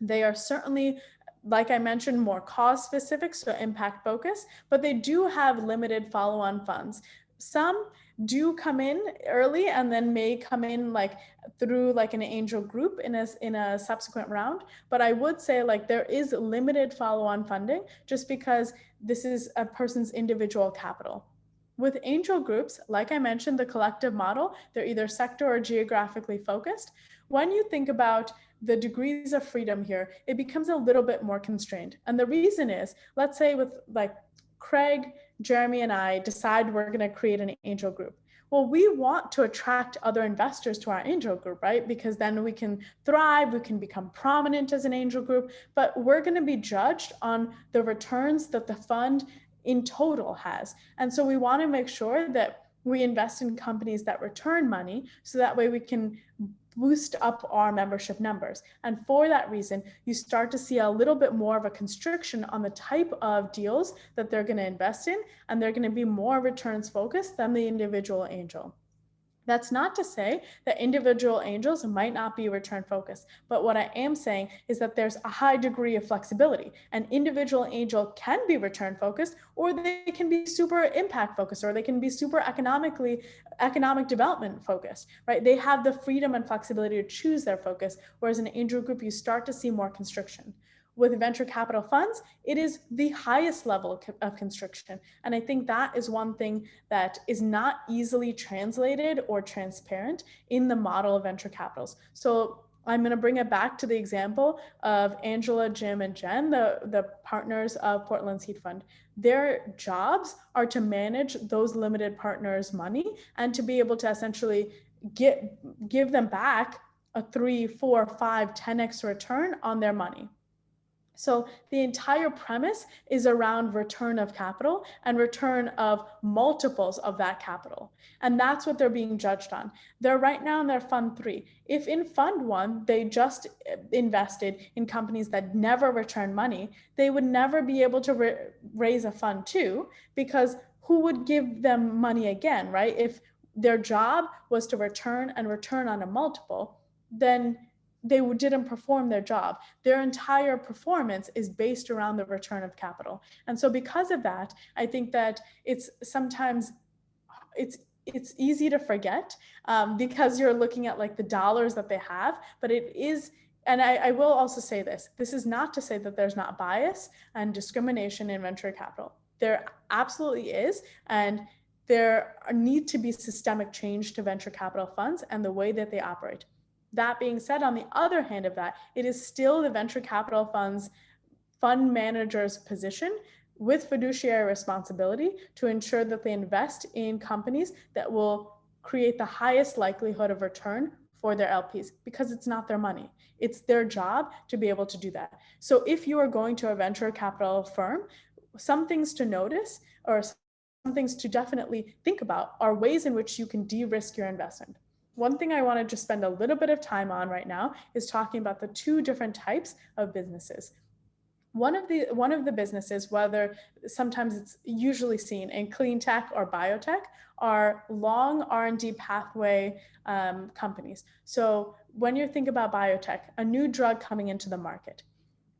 They are certainly like I mentioned, more cause specific, so impact focused, but they do have limited follow-on funds. Some do come in early and then may come in like through like an angel group in a subsequent round. But I would say like there is limited follow-on funding just because this is a person's individual capital. With angel groups, like I mentioned, the collective model, they're either sector or geographically focused. When you think about the degrees of freedom here, it becomes a little bit more constrained. And the reason is, let's say with like Craig, Jeremy, and I decide we're going to create an angel group. Well, we want to attract other investors to our angel group, right? Because then we can thrive, we can become prominent as an angel group, but we're going to be judged on the returns that the fund in total has. And so we want to make sure that we invest in companies that return money so that way we can boost up our membership numbers. And for that reason, you start to see a little bit more of a constriction on the type of deals that they're going to invest in, and they're going to be more returns focused than the individual angel. That's not to say that individual angels might not be return focused, but what I am saying is that there's a high degree of flexibility. An individual angel can be return focused, or they can be super impact focused, or they can be super economic development focused, right? They have the freedom and flexibility to choose their focus, whereas in an angel group, you start to see more constriction. With venture capital funds, it is the highest level of constriction. And I think that is one thing that is not easily translated or transparent in the model of venture capitals. So I'm going to bring it back to the example of Angela, Jim, and Jen, the partners of Portland Seed Fund. Their jobs are to manage those limited partners' money and to be able to essentially give them back a 3, 4, 5, 10x return on their money. So the entire premise is around return of capital and return of multiples of that capital. And that's what they're being judged on. They're right now in their fund 3. If in fund 1, they just invested in companies that never return money, they would never be able to raise a fund 2 because who would give them money again, right? If their job was to return on a multiple, then they didn't perform their job. Their entire performance is based around the return of capital. And so because of that, I think that it's sometimes it's easy to forget because you're looking at like the dollars that they have, but it is, and I will also say this is not to say that there's not bias and discrimination in venture capital. There absolutely is, and there need to be systemic change to venture capital funds and the way that they operate. That being said, on the other hand of that, it is still the venture capital funds fund manager's position with fiduciary responsibility to ensure that they invest in companies that will create the highest likelihood of return for their LPs, because it's not their money. It's their job to be able to do that. So if you are going to a venture capital firm, some things to notice or some things to definitely think about are ways in which you can de-risk your investment. One thing I want to just spend a little bit of time on right now is talking about the 2 different types of businesses. One of the businesses, whether sometimes it's usually seen in clean tech or biotech, are long R&D pathway companies. So when you think about biotech, a new drug coming into the market,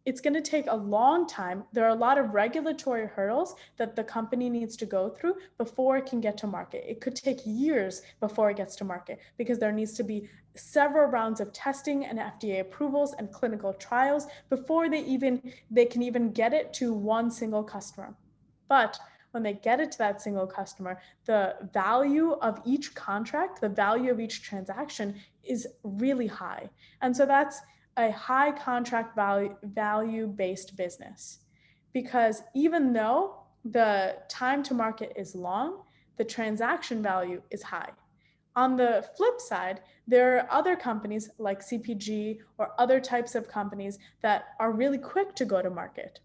it's going to take a long time. There are a lot of regulatory hurdles that the company needs to go through before it can get to market. It could take years before it gets to market because there needs to be several rounds of testing and FDA approvals and clinical trials before they can even get it to one single customer. But when they get it to that single customer, the value of each contract, the value of each transaction is really high. And so that's a high contract value-based business, because even though the time to market is long, the transaction value is high. On the flip side, there are other companies like CPG or other types of companies that are really quick to go to market,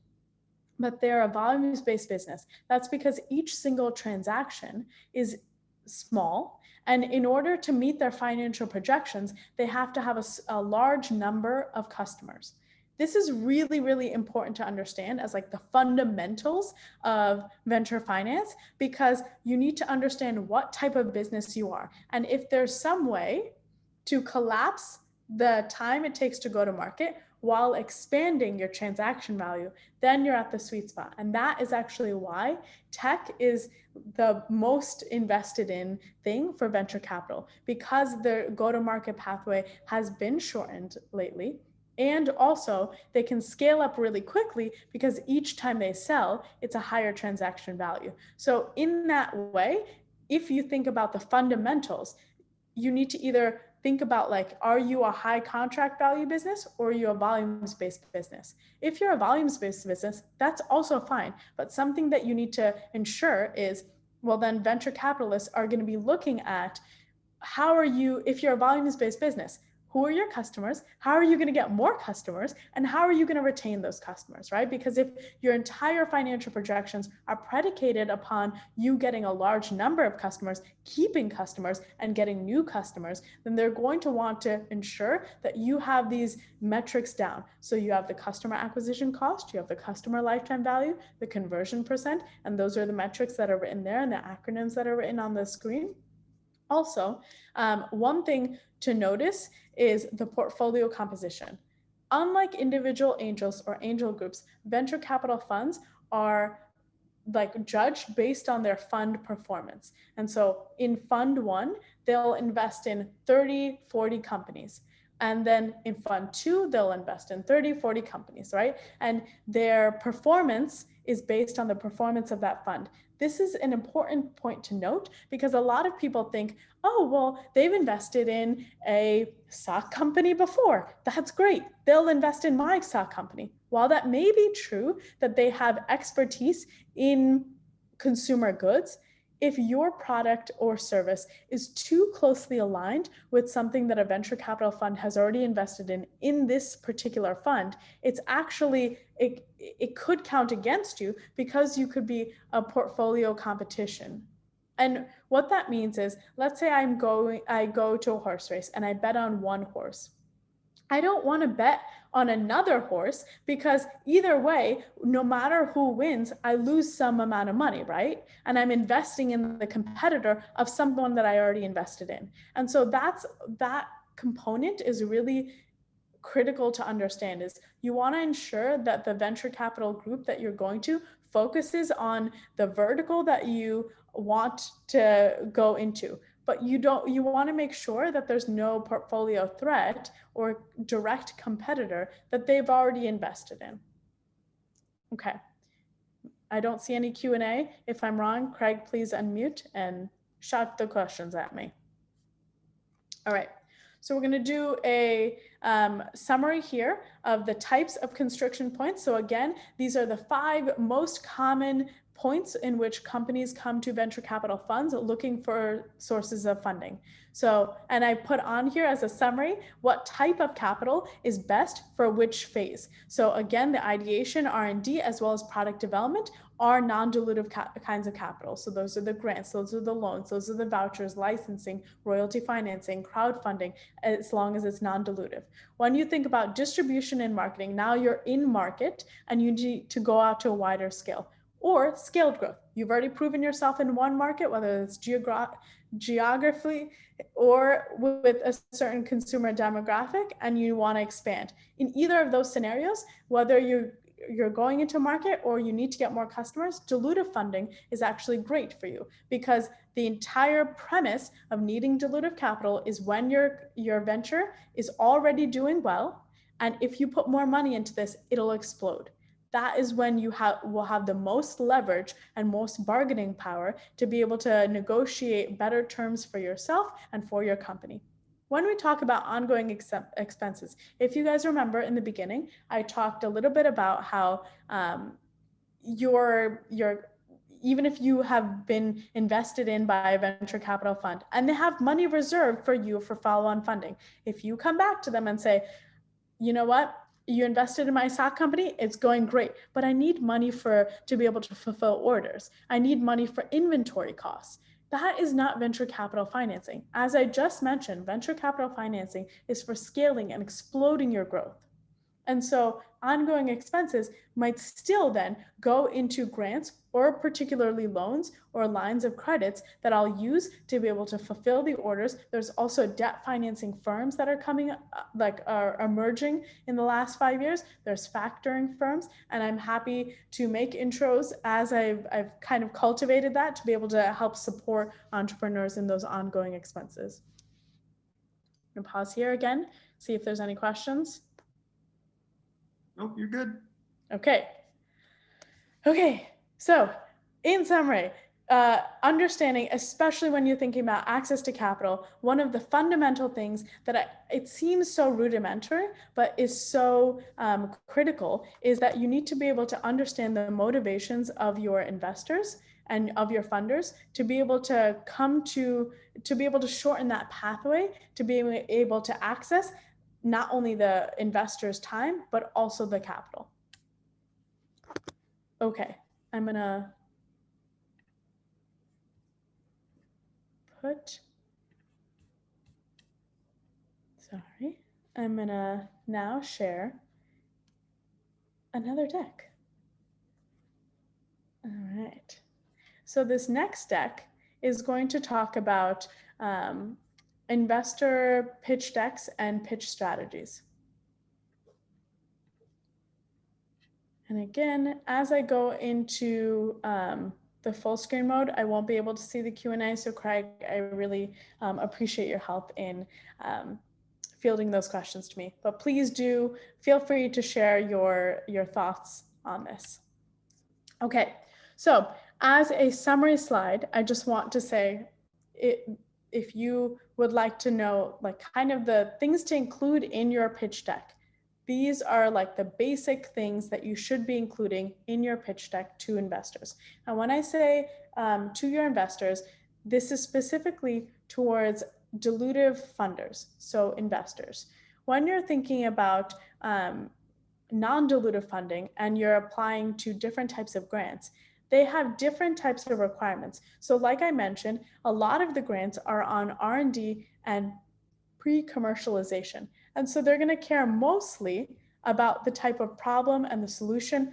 but they're a volumes-based business. That's because each single transaction is small, and in order to meet their financial projections, they have to have a large number of customers. This is really, really important to understand as like the fundamentals of venture finance, because you need to understand what type of business you are. And if there's some way to collapse the time it takes to go to market while expanding your transaction value, then you're at the sweet spot. And that is actually why tech is the most invested in thing for venture capital, because the go-to-market pathway has been shortened lately. And also they can scale up really quickly because each time they sell, it's a higher transaction value. So in that way, if you think about the fundamentals, you need to either think about like, are you a high contract value business or are you a volumes-based business? If you're a volumes-based business, that's also fine. But something that you need to ensure is, well, then venture capitalists are going to be looking at how are you, if you're a volumes-based business, who are your customers? How are you going to get more customers? And how are you going to retain those customers, right? Because if your entire financial projections are predicated upon you getting a large number of customers, keeping customers, and getting new customers, then they're going to want to ensure that you have these metrics down. So you have the customer acquisition cost, you have the customer lifetime value, the conversion percent, and those are the metrics that are written there and the acronyms that are written on the screen. Also, one thing to notice is the portfolio composition. Unlike individual angels or angel groups, venture capital funds are like judged based on their fund performance. And so in fund one, they'll invest in 30, 40 companies. And then in fund two, they'll invest in 30, 40 companies, right? And their performance is based on the performance of that fund. This is an important point to note because a lot of people think, oh, well, they've invested in a stock company before. That's great. They'll invest in my stock company. While that may be true that they have expertise in consumer goods, if your product or service is too closely aligned with something that a venture capital fund has already invested in this particular fund, it's actually, it could count against you because you could be a portfolio competition. And what that means is, let's say I go to a horse race and I bet on one horse. I don't want to bet on another horse because either way, no matter who wins, I lose some amount of money, right? And I'm investing in the competitor of someone that I already invested in. And so that component is really critical to understand. Is you want to ensure that the venture capital group that you're going to focuses on the vertical that you want to go into. But you want to make sure that there's no portfolio threat or direct competitor that they've already invested in. Okay. I don't see any Q&A. If I'm wrong, Craig, please unmute and shout the questions at me. All right. So we're going to do a summary here of the types of constriction points. So again, these are the 5 most common points in which companies come to venture capital funds looking for sources of funding. So, and I put on here as a summary, what type of capital is best for which phase. So again, the ideation, R&D, as well as product development are non-dilutive kinds of capital. So those are the grants, those are the loans, those are the vouchers, licensing, royalty financing, crowdfunding, as long as it's non-dilutive. When you think about distribution and marketing, now you're in market and you need to go out to a wider scale. Or scaled growth. You've already proven yourself in one market, whether it's geography or with a certain consumer demographic, and you want to expand. In either of those scenarios, whether you're going into market or you need to get more customers, dilutive funding is actually great for you because the entire premise of needing dilutive capital is when your venture is already doing well, and if you put more money into this, it'll explode. That is when you will have the most leverage and most bargaining power to be able to negotiate better terms for yourself and for your company. When we talk about ongoing expenses, if you guys remember in the beginning, I talked a little bit about how even if you have been invested in by a venture capital fund and they have money reserved for you for follow-on funding, if you come back to them and say, you know what, you invested in my stock company, it's going great, but I need money to be able to fulfill orders. I need money for inventory costs. That is not venture capital financing. As I just mentioned, venture capital financing is for scaling and exploding your growth. And so ongoing expenses might still then go into grants or particularly loans or lines of credits that I'll use to be able to fulfill the orders. There's also debt financing firms that are coming, are emerging in the last 5 years. There's factoring firms, and I'm happy to make intros as I've kind of cultivated that to be able to help support entrepreneurs in those ongoing expenses. I'm gonna pause here again, see if there's any questions. Oh, you're good. Okay. So in summary, understanding, especially when you're thinking about access to capital, one of the fundamental things that it seems so rudimentary, but is so critical, is that you need to be able to understand the motivations of your investors and of your funders to be able to be able to shorten that pathway, to be able to access not only the investor's time, but also the capital. Okay, I'm gonna I'm gonna now share another deck. All right, so this next deck is going to talk about investor pitch decks and pitch strategies. And again, as I go into the full screen mode, I won't be able to see the Q&A. So Craig, I really appreciate your help in fielding those questions to me. But please do feel free to share your thoughts on this. Okay, so as a summary slide, I just want to say, if you would like to know like kind of the things to include in your pitch deck, these are like the basic things that you should be including in your pitch deck to investors. And when I say to your investors, this is specifically towards dilutive funders, so investors. When you're thinking about non-dilutive funding and you're applying to different types of grants, they have different types of requirements. So like I mentioned, a lot of the grants are on R&D and pre-commercialization. And so they're going to care mostly about the type of problem and the solution.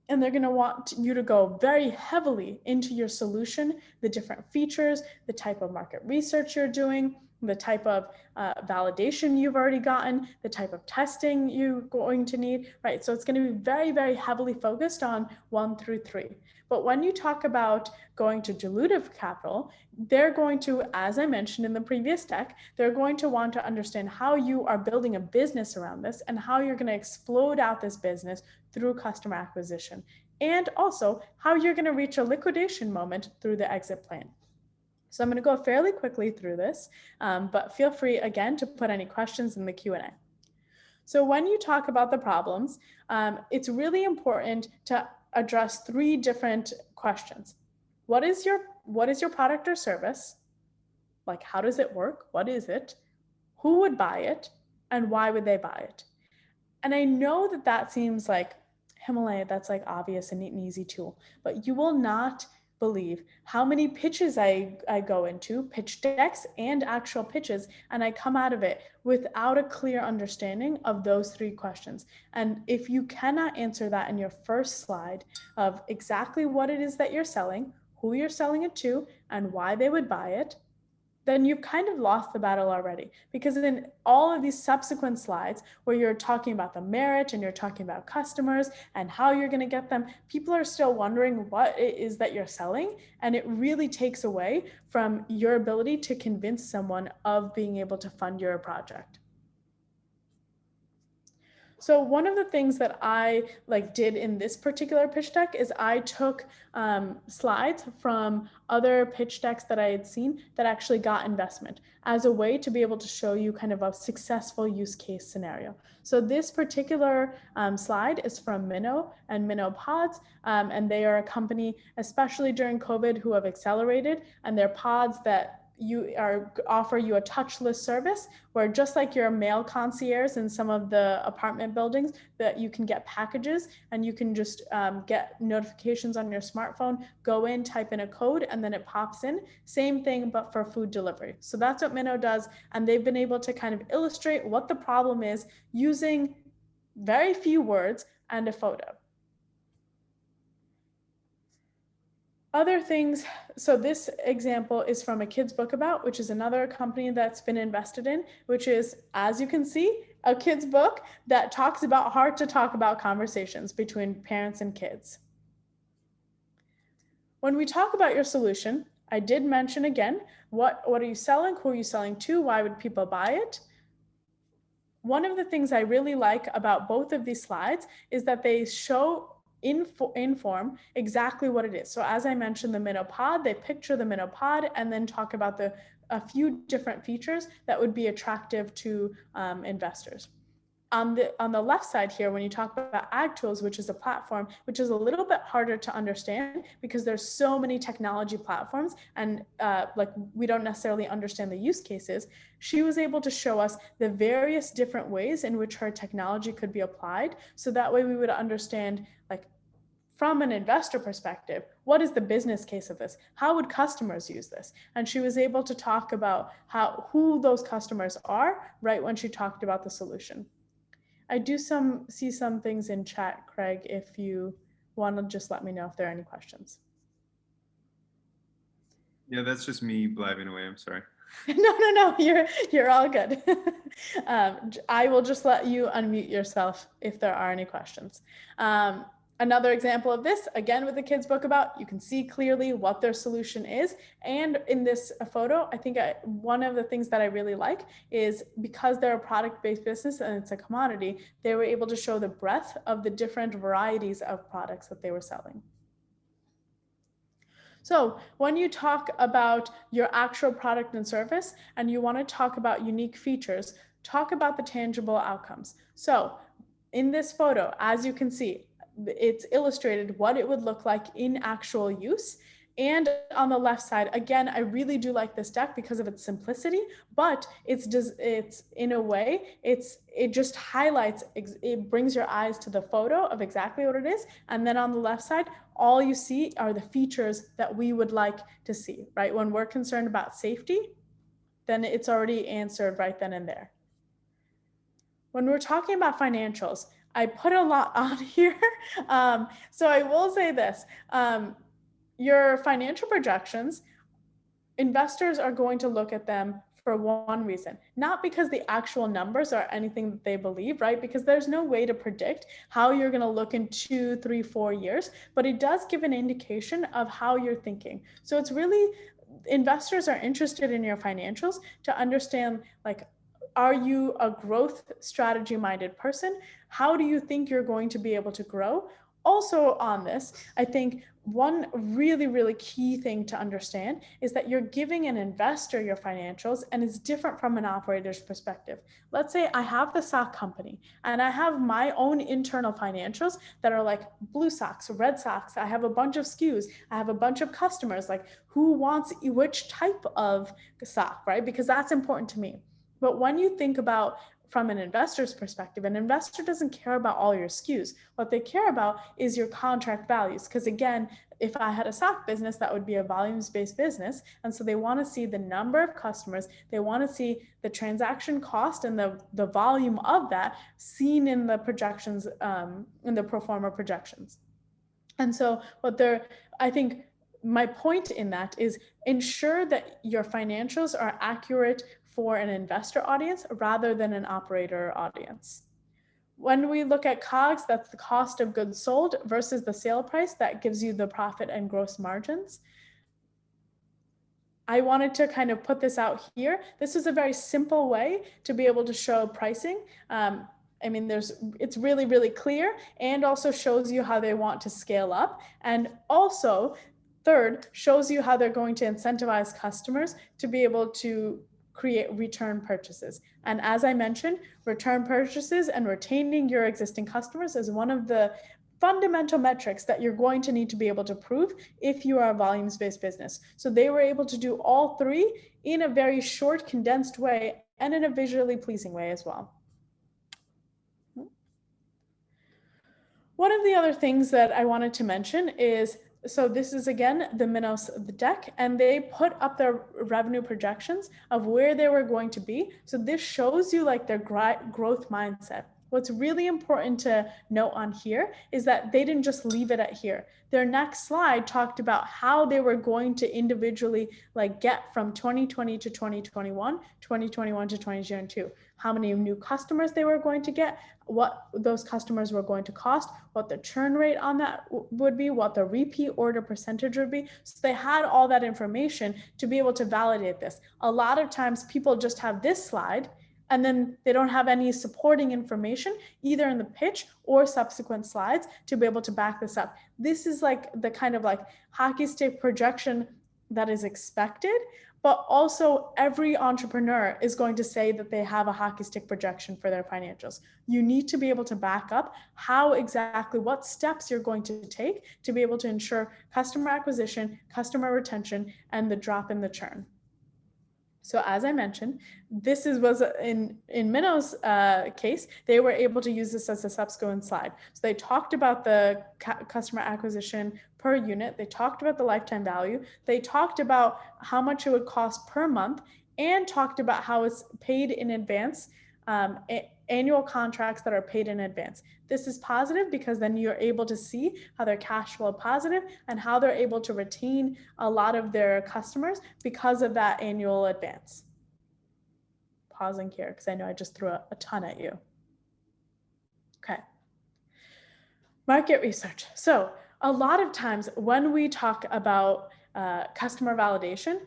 And they're going to want you to go very heavily into your solution, the different features, the type of market research you're doing, the type of validation you've already gotten, the type of testing you're going to need, right? So it's going to be very, very heavily focused on 1 through 3. But when you talk about going to dilutive capital, they're going to, as I mentioned in the previous deck, they're going to want to understand how you are building a business around this and how you're going to explode out this business through customer acquisition, and also how you're going to reach a liquidation moment through the exit plan. So I'm going to go fairly quickly through this, but feel free again to put any questions in the Q&A. So when you talk about the problems, it's really important to address 3 different questions. What is your product or service? Like, how does it work? What is it? Who would buy it? And why would they buy it? And I know that that seems like Himalaya, that's like obvious and neat and easy tool, but you will not believe how many pitches I go into, pitch decks and actual pitches, and I come out of it without a clear understanding of those 3 questions. And if you cannot answer that in your first slide of exactly what it is that you're selling, who you're selling it to, and why they would buy it, then you've kind of lost the battle already. Because in all of these subsequent slides where you're talking about the merit and you're talking about customers and how you're going to get them, people are still wondering what it is that you're selling. And it really takes away from your ability to convince someone of being able to fund your project. So one of the things that I did in this particular pitch deck is I took slides from other pitch decks that I had seen that actually got investment as a way to be able to show you kind of a successful use case scenario. So this particular slide is from Minnow and Minnow Pods, and they are a company, especially during COVID, who have accelerated, and they're pods that offer you a touchless service where, just like your mail concierge in some of the apartment buildings, that you can get packages and you can just get notifications on your smartphone, go in, type in a code, and then it pops in. Same thing, but for food delivery. So that's what Minnow does. And they've been able to kind of illustrate what the problem is using very few words and a photo. Other things, so this example is from a kid's book about, which is another company that's been invested in, which is, as you can see, a kid's book that talks about hard to talk about conversations between parents and kids. When we talk about your solution, I did mention again, what are you selling? Who are you selling to? Why would people buy it? One of the things I really like about both of these slides is that they show in form exactly what it is. So as I mentioned, the minnow pod, they picture the minnow pod and then talk about a few different features that would be attractive to investors. On the left side here, when you talk about Ag Tools, which is a platform which is a little bit harder to understand because there's so many technology platforms and like we don't necessarily understand the use cases, she was able to show us the various different ways in which her technology could be applied. So that way we would understand, like, from an investor perspective, what is the business case of this? How would customers use this? And she was able to talk about who those customers are right when she talked about the solution. I do see some things in chat, Craig, if you want to just let me know if there are any questions. Yeah, that's just me blabbing away. I'm sorry. No, you're all good. I will just let you unmute yourself if there are any questions. Another example of this, again with the kids book about, you can see clearly what their solution is. And in this photo, I think one of the things that I really like is because they're a product-based business and it's a commodity, they were able to show the breadth of the different varieties of products that they were selling. So when you talk about your actual product and service and you want to talk about unique features, talk about the tangible outcomes. So in this photo, as you can see, it's illustrated what it would look like in actual use. And on the left side, again, I really do like this deck because of its simplicity, but it's in a way, it just highlights, it brings your eyes to the photo of exactly what it is. And then on the left side, all you see are the features that we would like to see, right? When we're concerned about safety, then it's already answered right then and there. When we're talking about financials, I put a lot on here. So I will say this, your financial projections, investors are going to look at them for one reason, not because the actual numbers are anything that they believe, right? Because there's no way to predict how you're going to look in 2, 3, 4 years, but it does give an indication of how you're thinking. So it's really, investors are interested in your financials to understand, like, are you a growth strategy minded person? How do you think you're going to be able to grow? Also on this, I think one really, really key thing to understand is that you're giving an investor your financials and it's different from an operator's perspective. Let's say I have the sock company and I have my own internal financials that are like blue socks, red socks. I have a bunch of SKUs. I have a bunch of customers, like who wants which type of sock, right? Because that's important to me. But when you think about from an investor's perspective, an investor doesn't care about all your SKUs. What they care about is your contract values. Because again, if I had a sock business, that would be a volumes-based business. And so they want to see the number of customers. They want to see the transaction cost and the volume of that seen in the projections, in the pro forma projections. And so I think my point in that is ensure that your financials are accurate for an investor audience rather than an operator audience. When we look at COGS, that's the cost of goods sold versus the sale price, that gives you the profit and gross margins. I wanted to kind of put this out here. This is a very simple way to be able to show pricing. I mean, it's really, really clear and also shows you how they want to scale up. And also, third, shows you how they're going to incentivize customers to be able to create return purchases. And as I mentioned, return purchases and retaining your existing customers is one of the fundamental metrics that you're going to need to be able to prove if you are a volumes-based business. So they were able to do all three in a very short, condensed way and in a visually pleasing way as well. One of the other things that I wanted to mention is, so this is again the Minos deck, and they put up their revenue projections of where they were going to be. So this shows you like their growth mindset. What's really important to note on here is that they didn't just leave it at here. Their next slide talked about how they were going to individually like get from 2020 to 2021, 2021 to 2022, how many new customers they were going to get, what those customers were going to cost, what the churn rate on that would be, what the repeat order percentage would be. So they had all that information to be able to validate this. A lot of times people just have this slide and then they don't have any supporting information either in the pitch or subsequent slides to be able to back this up. This is like the kind of like hockey stick projection that is expected, but also every entrepreneur is going to say that they have a hockey stick projection for their financials. You need to be able to back up how exactly, what steps you're going to take to be able to ensure customer acquisition, customer retention, and the drop in the churn. So as I mentioned, this was in Minnow's case, they were able to use this as a subsequent slide. So they talked about the customer acquisition per unit. They talked about the lifetime value. They talked about how much it would cost per month and talked about how it's paid in advance, annual contracts that are paid in advance. This is positive because then you're able to see how they're cash flow positive and how they're able to retain a lot of their customers because of that annual advance. Pausing here because I know I just threw a ton at you. Okay. Market research. So a lot of times when we talk about customer validation,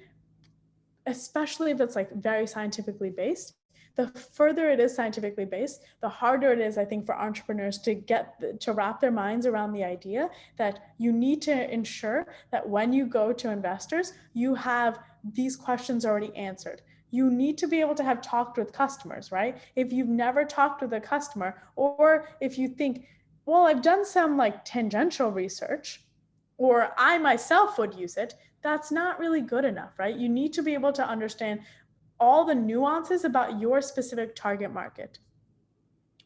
especially if it's like very scientifically based, the further it is scientifically based, the harder it is, I think, for entrepreneurs to wrap their minds around the idea that you need to ensure that when you go to investors, you have these questions already answered. You need to be able to have talked with customers, right? If you've never talked with a customer, or if you think, well, I've done some like tangential research, or I myself would use it, that's not really good enough, right? You need to be able to understand all the nuances about your specific target market.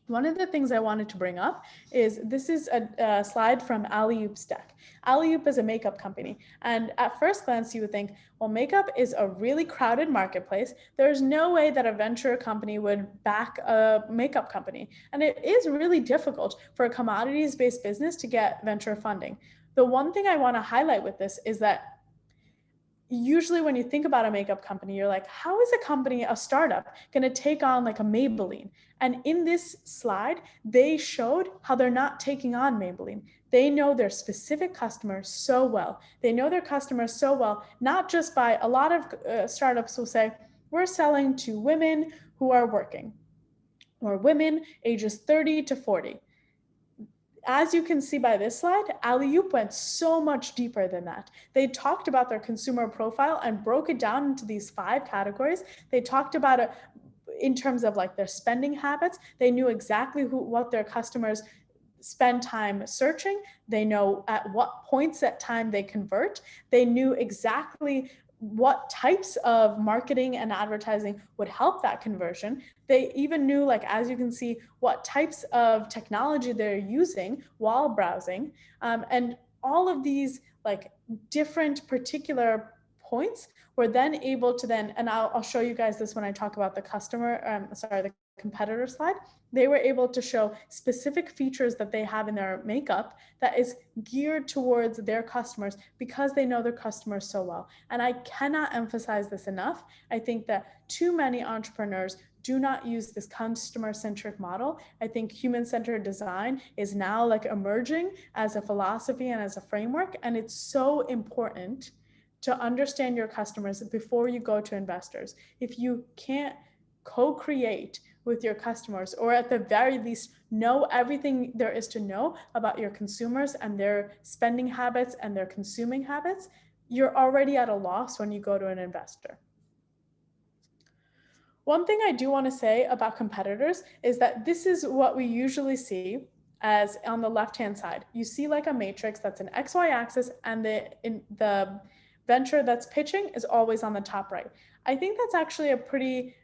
One of the things I wanted to bring up is this is a slide from Alley-Oop's deck. Alley-Oop is a makeup company. And at first glance, you would think, well, makeup is a really crowded marketplace. There's no way that a venture company would back a makeup company. And it is really difficult for a commodities-based business to get venture funding. The one thing I want to highlight with this is that usually when you think about a makeup company, you're like, how is a startup going to take on like a Maybelline? And in this slide, they showed how they're not taking on Maybelline. They know their specific customers so well. They know their customers so well, not just by a lot of startups will say, we're selling to women who are working or women ages 30 to 40. As you can see by this slide, Alley-Oop went so much deeper than that. They talked about their consumer profile and broke it down into these 5 categories. They talked about it in terms of like their spending habits. They knew exactly what their customers spend time searching. They know at what points at time they convert. They knew exactly what types of marketing and advertising would help that conversion. They even knew, like, as you can see, what types of technology they're using while browsing. And all of these like different particular points were then able to then, and I'll show you guys this when I talk about the the competitor slide. They were able to show specific features that they have in their makeup that is geared towards their customers because they know their customers so well. And I cannot emphasize this enough. I think that too many entrepreneurs do not use this customer-centric model. I think human-centered design is now like emerging as a philosophy and as a framework. And it's so important to understand your customers before you go to investors. If you can't co-create with your customers, or at the very least know everything there is to know about your consumers and their spending habits and their consuming habits, you're already at a loss when you go to an investor. One thing I do want to say about competitors is that this is what we usually see as on the left-hand side. You see like a matrix that's an XY axis, and the venture that's pitching is always on the top right. I think that's actually a pretty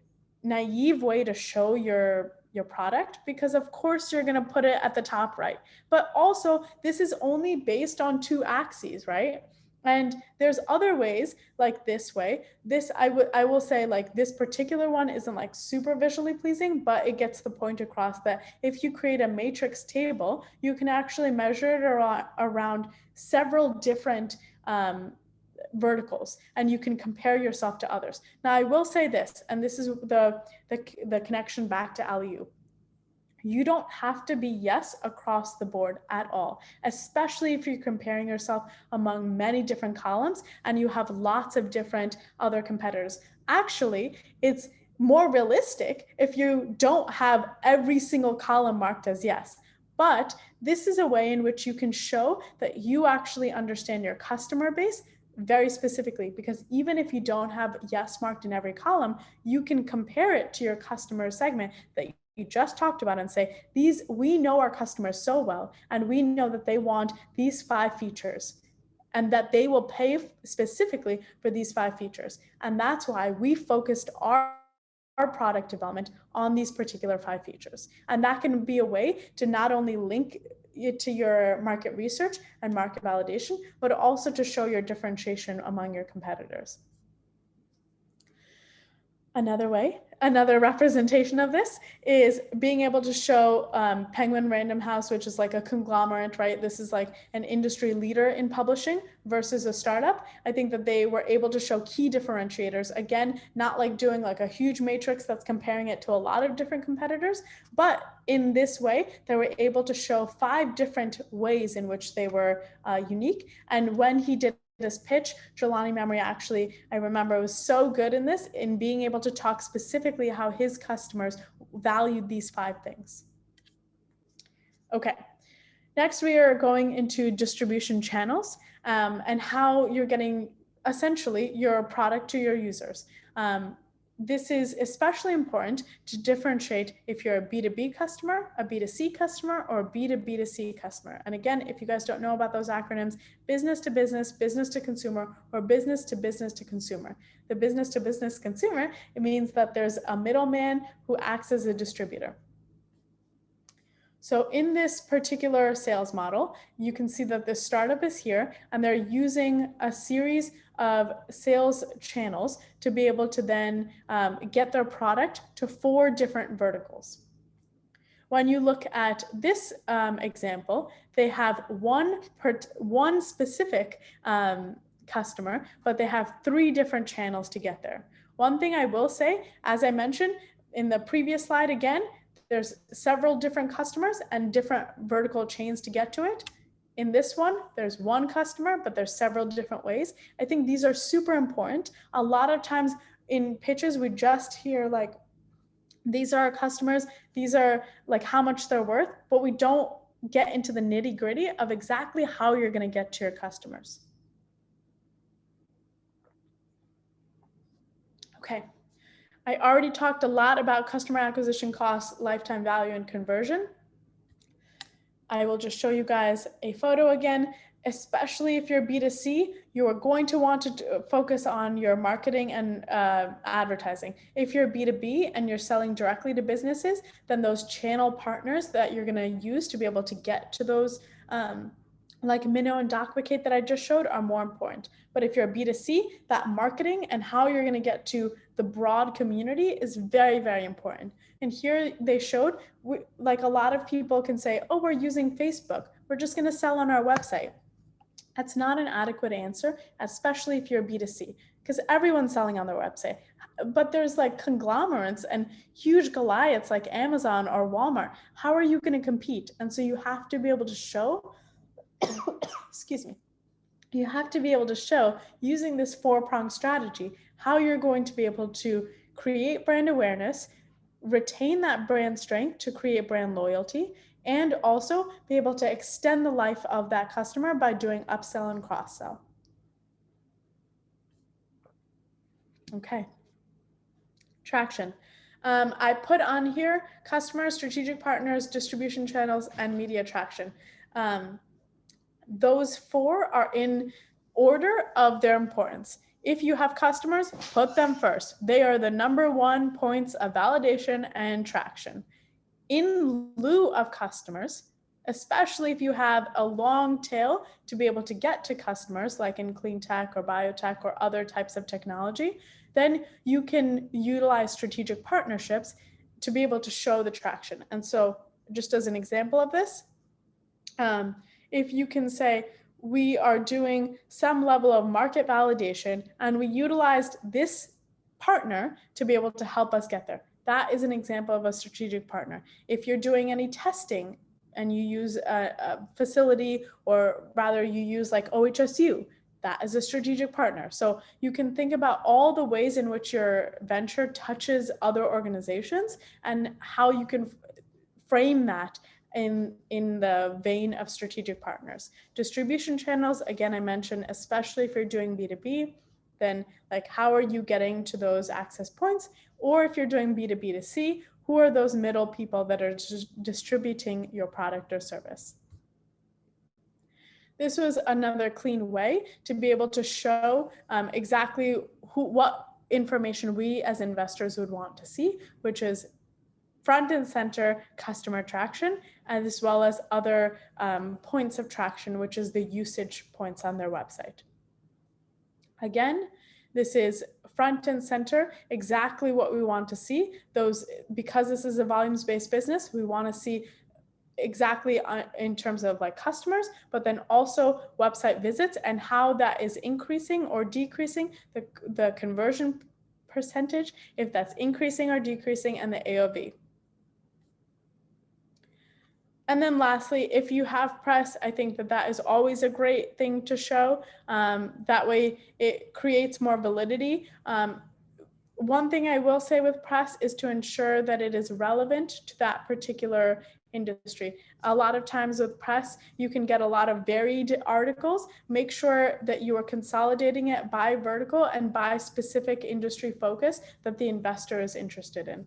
naive way to show your product, because of course you're going to put it at the top right. But also this is only based on 2 axes, right? And there's other ways, like this way. This I will say, like, this particular one isn't like super visually pleasing, but it gets the point across that if you create a matrix table, you can actually measure it around several different verticals, and you can compare yourself to others. Now, I will say this, and this is the connection back to Alley-oop. You don't have to be yes across the board at all, especially if you're comparing yourself among many different columns and you have lots of different other competitors. Actually, it's more realistic if you don't have every single column marked as yes. But this is a way in which you can show that you actually understand your customer base very specifically, because even if you don't have yes marked in every column, you can compare it to your customer segment that you just talked about and say, we know our customers so well, and we know that they want these 5 features and that they will pay specifically for these 5 features. And that's why we focused our product development on these particular 5 features. And that can be a way to not only link it to your market research and market validation, but also to show your differentiation among your competitors. Another representation of this is being able to show Penguin Random House, which is like a conglomerate, right? This is like an industry leader in publishing versus a startup. I think that they were able to show key differentiators. Again, not like doing like a huge matrix that's comparing it to a lot of different competitors, but in this way, they were able to show 5 different ways in which they were unique. And when he did this pitch, Jelani Memory actually, I remember, was so good in this, in being able to talk specifically how his customers valued these 5 things. Okay, next we are going into distribution channels and how you're getting essentially your product to your users. This is especially important to differentiate if you're a B2B customer, a B2C customer, or a B2B2C customer. And again, if you guys don't know about those acronyms, business to business, business to consumer, or business to business to consumer. The business to business consumer, it means that there's a middleman who acts as a distributor. So in this particular sales model, you can see that the startup is here, and they're using a series of sales channels to be able to then get their product to 4 different verticals. When you look at this example, they have one specific customer, but they have 3 different channels to get there. One thing I will say, as I mentioned in the previous slide again, there's several different customers and different vertical chains to get to it. In this one, there's one customer, but there's several different ways. I think these are super important. A lot of times in pitches, we just hear like, these are our customers, these are like how much they're worth, but we don't get into the nitty-gritty of exactly how you're going to get to your customers. Okay. I already talked a lot about customer acquisition costs, lifetime value, and conversion. I will just show you guys a photo again. Especially if you're B2C, you are going to want to focus on your marketing and advertising. If you're B2B and you're selling directly to businesses, then those channel partners that you're going to use to be able to get to those like Minnow and Docwicate that I just showed are more important. But if you're a B2C, that marketing and how you're going to get to the broad community is very, very important. And here they showed, like a lot of people can say, oh, we're using Facebook, we're just going to sell on our website. That's not an adequate answer, especially if you're B2C, because everyone's selling on their website. But there's like conglomerates and huge Goliaths like Amazon or Walmart. How are you going to compete? And so you have to be able to show, excuse me, you have to be able to show using this 4-pronged strategy how you're going to be able to create brand awareness, retain that brand strength to create brand loyalty, and also be able to extend the life of that customer by doing upsell and cross-sell. Okay. Traction. I put on here customers, strategic partners, distribution channels, and media traction. Those 4 are in order of their importance. If you have customers, put them first. They are the #1 points of validation and traction. In lieu of customers, especially if you have a long tail to be able to get to customers, like in clean tech or biotech or other types of technology, then you can utilize strategic partnerships to be able to show the traction. And so just as an example of this, if you can say, we are doing some level of market validation and we utilized this partner to be able to help us get there. That is an example of a strategic partner. If you're doing any testing and you use a facility, or rather you use like OHSU, that is a strategic partner. So you can think about all the ways in which your venture touches other organizations and how you can frame that in the vein of strategic partners. Distribution channels, again, I mentioned, especially if you're doing B2B, then like how are you getting to those access points? Or if you're doing B2B2C, who are those middle people that are distributing your product or service? This was another clean way to be able to show exactly what information we as investors would want to see, which is front and center customer traction, as well as other points of traction, which is the usage points on their website. Again, this is front and center, exactly what we want to see. Those, because this is a volumes-based business, we want to see exactly in terms of like customers, but then also website visits and how that is increasing or decreasing, the conversion percentage, if that's increasing or decreasing, and the AOV. And then lastly, if you have press, I think that is always a great thing to show. That way it creates more validity. One thing I will say with press is to ensure that it is relevant to that particular industry. A lot of times with press, you can get a lot of varied articles. Make sure that you are consolidating it by vertical and by specific industry focus that the investor is interested in.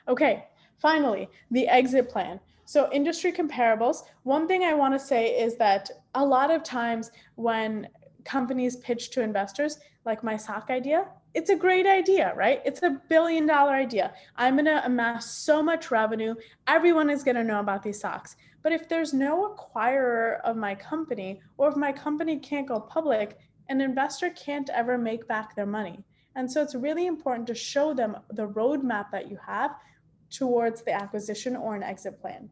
Okay. Finally, the exit plan. So industry comparables. One thing I want to say is that a lot of times when companies pitch to investors, like my sock idea, it's a great idea, right? It's $1 billion idea. I'm going to amass so much revenue. Everyone is going to know about these socks. But if there's no acquirer of my company, or if my company can't go public, an investor can't ever make back their money. And so it's really important to show them the roadmap that you have towards the acquisition or an exit plan.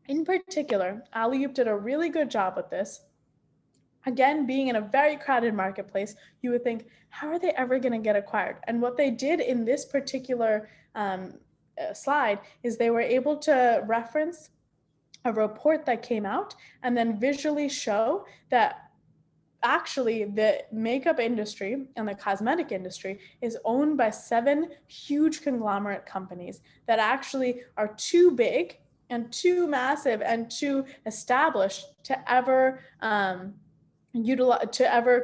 In particular, Alley-oop did a really good job with this. Again, being in a very crowded marketplace, you would think, how are they ever going to get acquired? And what they did in this particular slide is they were able to reference a report that came out and then visually show that actually the makeup industry and the cosmetic industry is owned by 7 huge conglomerate companies that actually are too big and too massive and too established to ever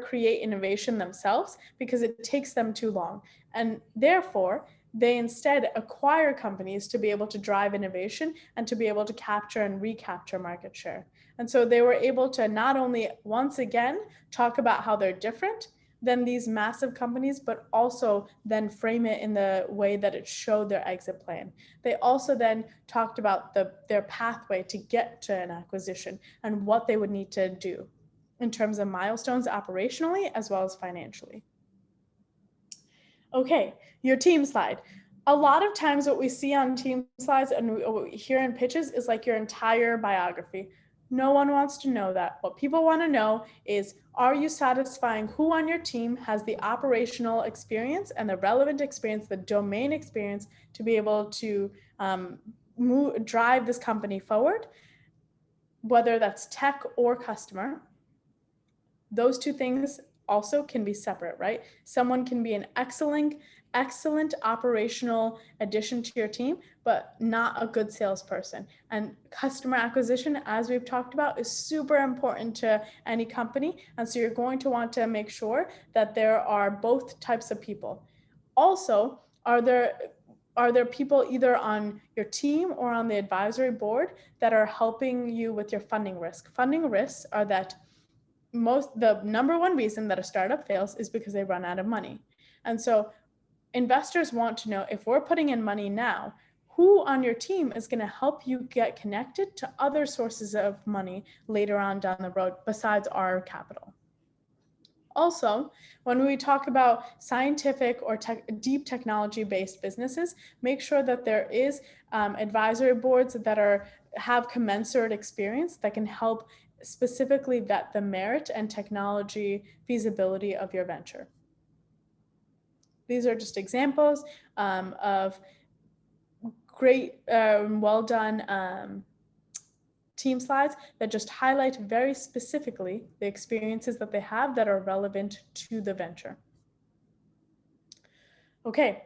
create innovation themselves, because it takes them too long. And therefore, they instead acquire companies to be able to drive innovation and to be able to capture and recapture market share. And so they were able to not only once again talk about how they're different than these massive companies, but also then frame it in the way that it showed their exit plan. They also then talked about their pathway to get to an acquisition and what they would need to do in terms of milestones operationally as well as financially. Okay, your team slide. A lot of times what we see on team slides and what we hear in pitches is like your entire biography. No one wants to know that. What people want to know is, are you satisfying who on your team has the operational experience and the relevant experience, the domain experience to be able to drive this company forward, whether that's tech or customer. Those two things also can be separate, right? Someone can be an excellent operational addition to your team, but not a good salesperson. And customer acquisition, as we've talked about, is super important to any company. And so you're going to want to make sure that there are both types of people. Also, are there people either on your team or on the advisory board that are helping you with your funding risk? Funding risks are that the number one reason that a startup fails is because they run out of money. And so investors want to know, if we're putting in money now, who on your team is going to help you get connected to other sources of money later on down the road besides our capital. Also, when we talk about scientific or deep technology-based businesses, make sure that there is advisory boards that have commensurate experience that can help specifically vet the merit and technology feasibility of your venture. These are just examples of great, well done team slides that just highlight very specifically the experiences that they have that are relevant to the venture. Okay,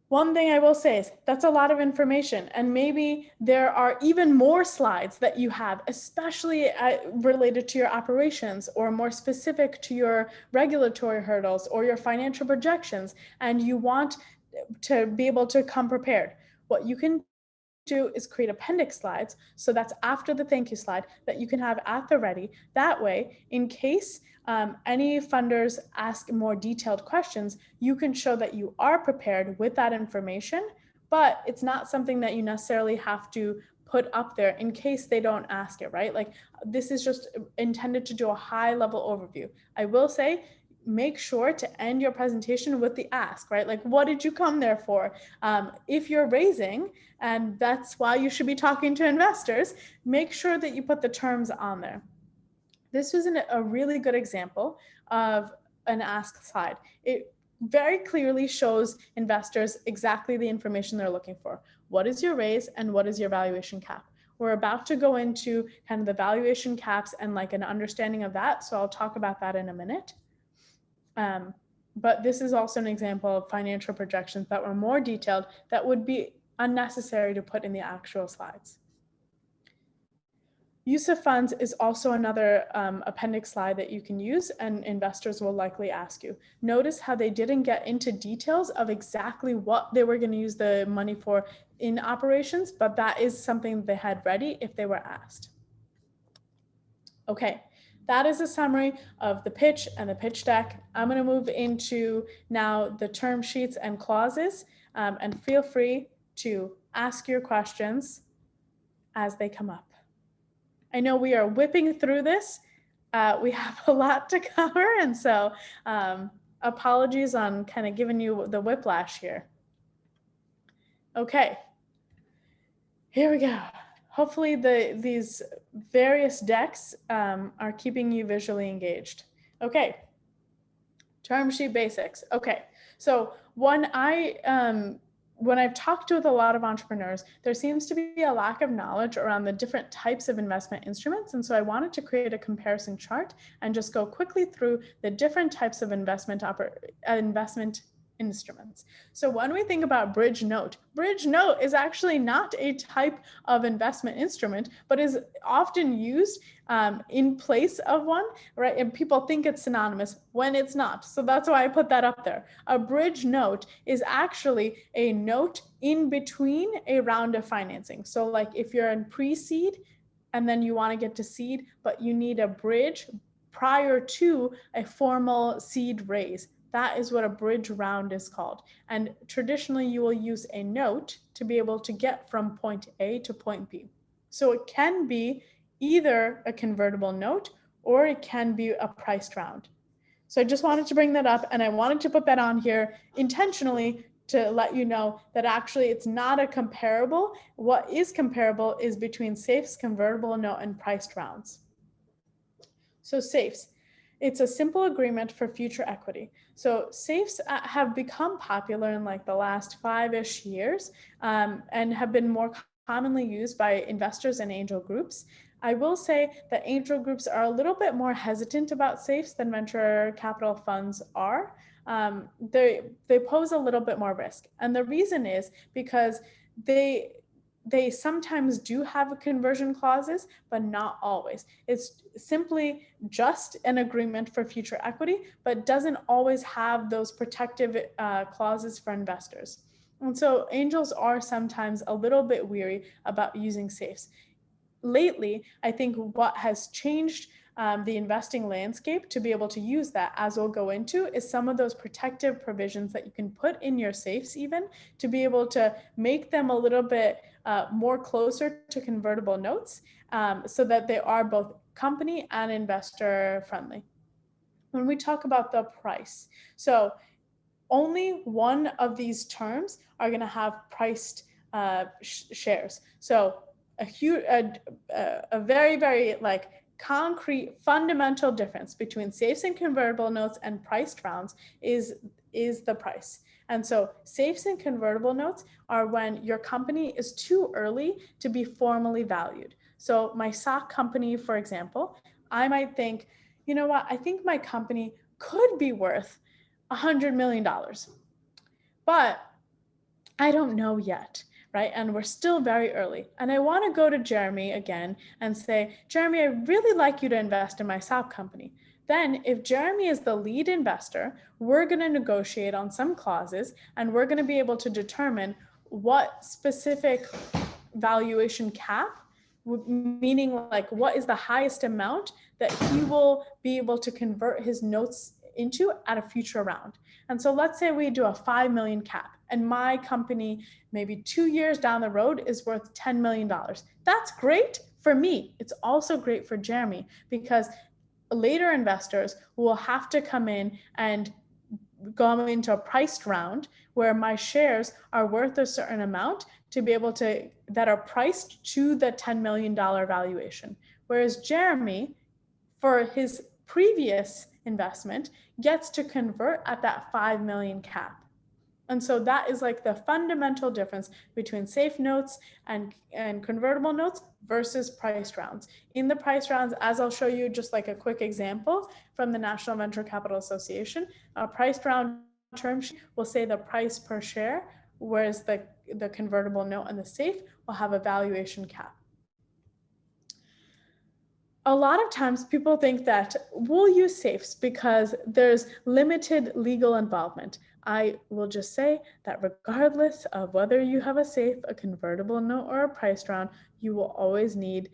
one thing I will say is that's a lot of information, and maybe there are even more slides that you have, especially related to your operations or more specific to your regulatory hurdles or your financial projections, and you want to be able to come prepared. What you can do is create appendix slides, so that's after the thank you slide, that you can have at the ready. That way, in case any funders ask more detailed questions, you can show that you are prepared with that information, but it's not something that you necessarily have to put up there in case they don't ask it, right? Like, this is just intended to do a high level overview. I will say, make sure to end your presentation with the ask, right? Like, what did you come there for? If you're raising, and that's why you should be talking to investors, make sure that you put the terms on there. This was a really good example of an ask slide. It very clearly shows investors exactly the information they're looking for. What is your raise and what is your valuation cap? We're about to go into kind of the valuation caps and like an understanding of that, so I'll talk about that in a minute. But this is also an example of financial projections that were more detailed that would be unnecessary to put in the actual slides. Use of funds is also another appendix slide that you can use, and investors will likely ask you. Notice how they didn't get into details of exactly what they were going to use the money for in operations, but that is something they had ready if they were asked. Okay. That is a summary of the pitch and the pitch deck. I'm going to move into now the term sheets and clauses, and feel free to ask your questions as they come up. I know we are whipping through this. We have a lot to cover, and so apologies on kind of giving you the whiplash here. Okay, here we go. Hopefully these various decks are keeping you visually engaged. Okay, term sheet basics. Okay, so when I've talked with a lot of entrepreneurs, there seems to be a lack of knowledge around the different types of investment instruments. And so I wanted to create a comparison chart and just go quickly through the different types of investment instruments. So when we think about bridge note is actually not a type of investment instrument, but is often used in place of one, right? And people think it's synonymous when it's not. So that's why I put that up there. A bridge note is actually a note in between a round of financing. So like if you're in pre-seed and then you want to get to seed, but you need a bridge prior to a formal seed raise. That is what a bridge round is called. And traditionally, you will use a note to be able to get from point A to point B. So it can be either a convertible note or it can be a priced round. So I just wanted to bring that up, and I wanted to put that on here intentionally to let you know that actually it's not a comparable. What is comparable is between SAFE's convertible note and priced rounds. So SAFEs. It's a simple agreement for future equity. So SAFEs have become popular in like the last 5-ish years and have been more commonly used by investors and angel groups. I will say that angel groups are a little bit more hesitant about SAFEs than venture capital funds are. They pose a little bit more risk. And the reason is because they sometimes do have conversion clauses, but not always. It's simply just an agreement for future equity, but doesn't always have those protective clauses for investors. And so angels are sometimes a little bit weary about using SAFEs. Lately, I think what has changed the investing landscape to be able to use that, as we'll go into, is some of those protective provisions that you can put in your safes even to be able to make them a little bit more closer to convertible notes, so that they are both company and investor friendly. When we talk about the price, so only one of these terms are going to have priced shares. So a very, very like concrete fundamental difference between safes and convertible notes and priced rounds is the price. And so safes and convertible notes are when your company is too early to be formally valued. So my stock company, for example, I might think, you know what, I think my company could be worth $100 million, but I don't know yet, right? And we're still very early. And I want to go to Jeremy again and say, Jeremy, I really like you to invest in my SOP company. Then if Jeremy is the lead investor, we're going to negotiate on some clauses and we're going to be able to determine what specific valuation cap, meaning like what is the highest amount that he will be able to convert his notes into at a future round. And so let's say we do a 5 million cap and my company maybe 2 years down the road is worth $10 million. That's great for me. It's also great for Jeremy because later investors will have to come in and go into a priced round where my shares are worth a certain amount to be able to, that are priced to the $10 million valuation. Whereas Jeremy, for his previous investment, gets to convert at that 5 million cap. And so that is like the fundamental difference between safe notes and convertible notes versus priced rounds. In the price rounds, as I'll show you just like a quick example from the National Venture Capital Association, a priced round term sheet will say the price per share, whereas the convertible note and the safe will have a valuation cap. A lot of times people think that we'll use safes because there's limited legal involvement. I will just say that regardless of whether you have a safe, a convertible note, or a priced round, you will always need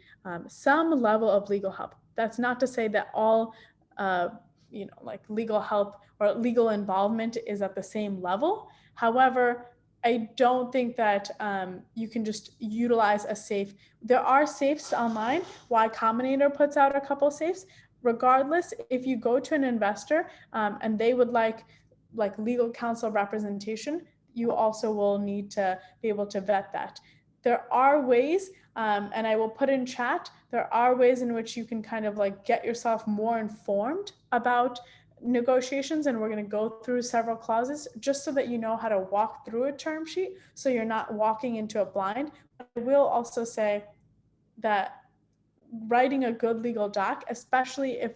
some level of legal help. That's not to say that all like legal help or legal involvement is at the same level. However, I don't think that you can just utilize a safe. There are safes online. Y Combinator puts out a couple safes. Regardless, if you go to an investor and they would like legal counsel representation, you also will need to be able to vet that. There are ways, and I will put in chat, there are ways in which you can kind of like get yourself more informed about negotiations, and we're going to go through several clauses just so that you know how to walk through a term sheet so you're not walking into a blind. I will also say that writing a good legal doc, especially if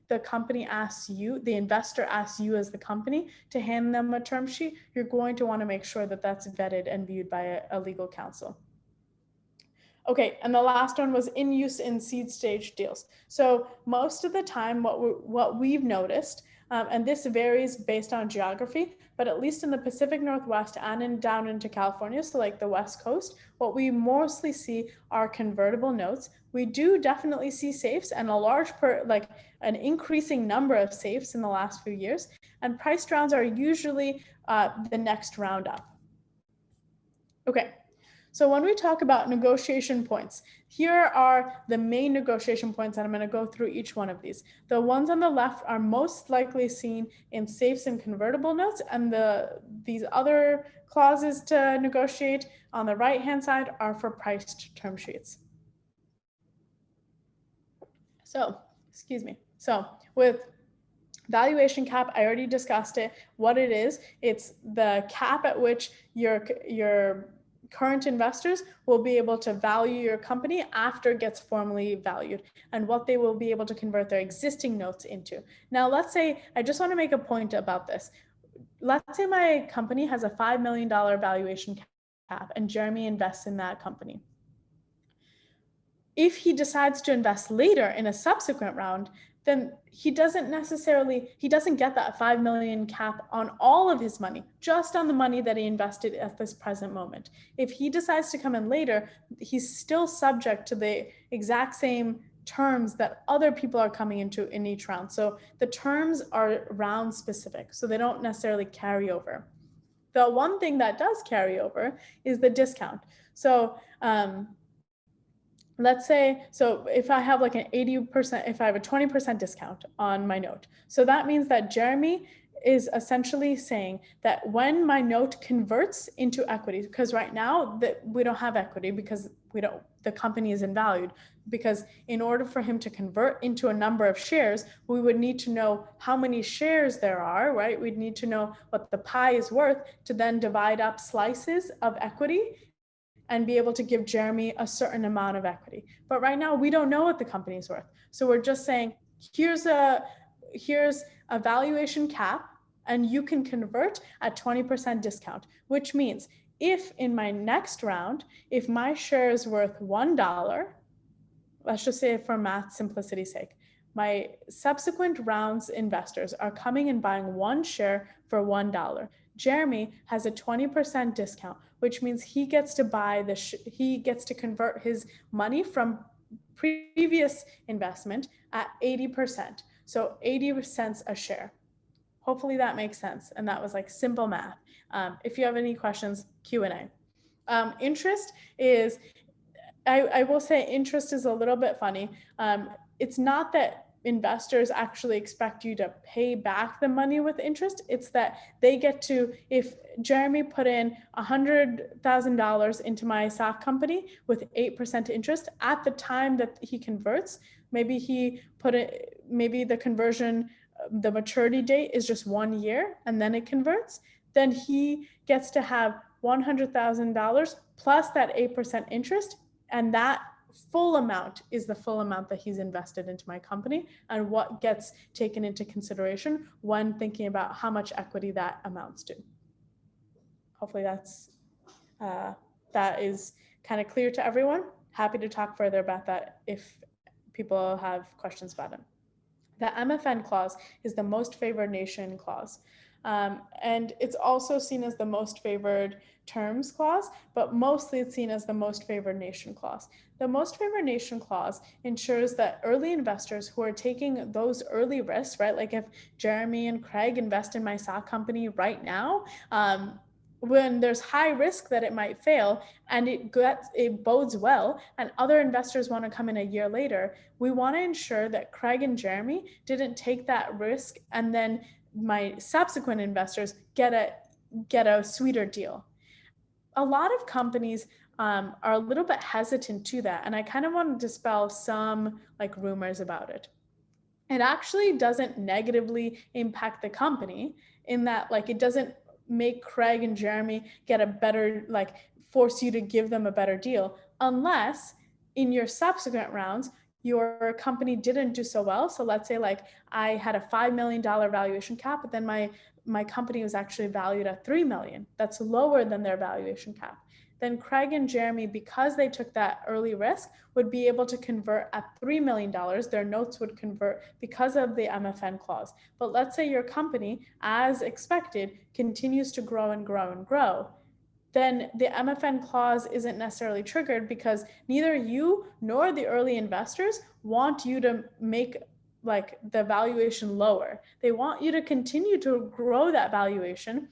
the company asks you, the investor asks you as the company to hand them a term sheet, you're going to want to make sure that that's vetted and viewed by a legal counsel. Okay, and the last one was in use in seed stage deals. So most of the time what we've noticed, and this varies based on geography, but at least in the Pacific Northwest and down into California, so like the West Coast, what we mostly see are convertible notes. We do definitely see safes and an increasing number of safes in the last few years, and priced rounds are usually the next round up. Okay. So when we talk about negotiation points, here are the main negotiation points, and I'm going to go through each one of these. The ones on the left are most likely seen in safes and convertible notes, and these other clauses to negotiate on the right-hand side are for priced term sheets. So, excuse me. So with valuation cap, I already discussed it. What it is, it's the cap at which your current investors will be able to value your company after it gets formally valued, and what they will be able to convert their existing notes into. Now, let's say, I just want to make a point about this. Let's say my company has a $5 million valuation cap and Jeremy invests in that company. If he decides to invest later in a subsequent round, then he doesn't get that 5 million cap on all of his money, just on the money that he invested at this present moment. If he decides to come in later, he's still subject to the exact same terms that other people are coming into in each round. So the terms are round specific, so they don't necessarily carry over. The one thing that does carry over is the discount. So let's say, so if I have like an 80%, if I have a 20% discount on my note, so that means that Jeremy is essentially saying that when my note converts into equity, because right now that we don't have equity because the company is invalued, because in order for him to convert into a number of shares, we would need to know how many shares there are, right? We'd need to know what the pie is worth to then divide up slices of equity and be able to give Jeremy a certain amount of equity. But right now we don't know what the company is worth. So we're just saying, here's a valuation cap, and you can convert at 20% discount, which means if in my next round, if my share is worth $1, let's just say for math simplicity's sake, my subsequent rounds investors are coming and buying one share for $1. Jeremy has a 20% discount, which means he gets to buy he gets to convert his money from previous investment at 80%. So 80 cents a share. Hopefully that makes sense. And that was like simple math. If you have any questions, Q&A. Interest is, I will say interest is a little bit funny. It's not that investors actually expect you to pay back the money with interest. It's that they get to, if Jeremy put in $100,000 into my stock company with 8% interest, at the time that he converts, maybe the conversion, the maturity date is just 1 year and then it converts, then he gets to have $100,000 plus that 8% interest, and that full amount is the full amount that he's invested into my company and what gets taken into consideration when thinking about how much equity that amounts to. Hopefully that is kind of clear to everyone. Happy to talk further about that if people have questions about it. The MFN clause is the most favored nation clause. And it's also seen as the most favored terms clause, but mostly it's seen as the most favored nation clause. The most favored nation clause ensures that early investors who are taking those early risks, right? Like if Jeremy and Craig invest in my stock company right now, when there's high risk that it might fail and it bodes well and other investors want to come in a year later, we want to ensure that Craig and Jeremy didn't take that risk and then my subsequent investors get a sweeter deal. A lot of companies are a little bit hesitant to that, and I kind of want to dispel some like rumors about it. It actually doesn't negatively impact the company in that like it doesn't make Craig and Jeremy get a better, like force you to give them a better deal, unless in your subsequent rounds your company didn't do so well. So let's say like I had a $5 million valuation cap, but then my company was actually valued at $3 million. That's lower than their valuation cap. Then Craig and Jeremy, because they took that early risk, would be able to convert at $3 million. Their notes would convert because of the MFN clause. But let's say your company, as expected, continues to grow and grow and grow. Then the MFN clause isn't necessarily triggered because neither you nor the early investors want you to make like the valuation lower. They want you to continue to grow that valuation,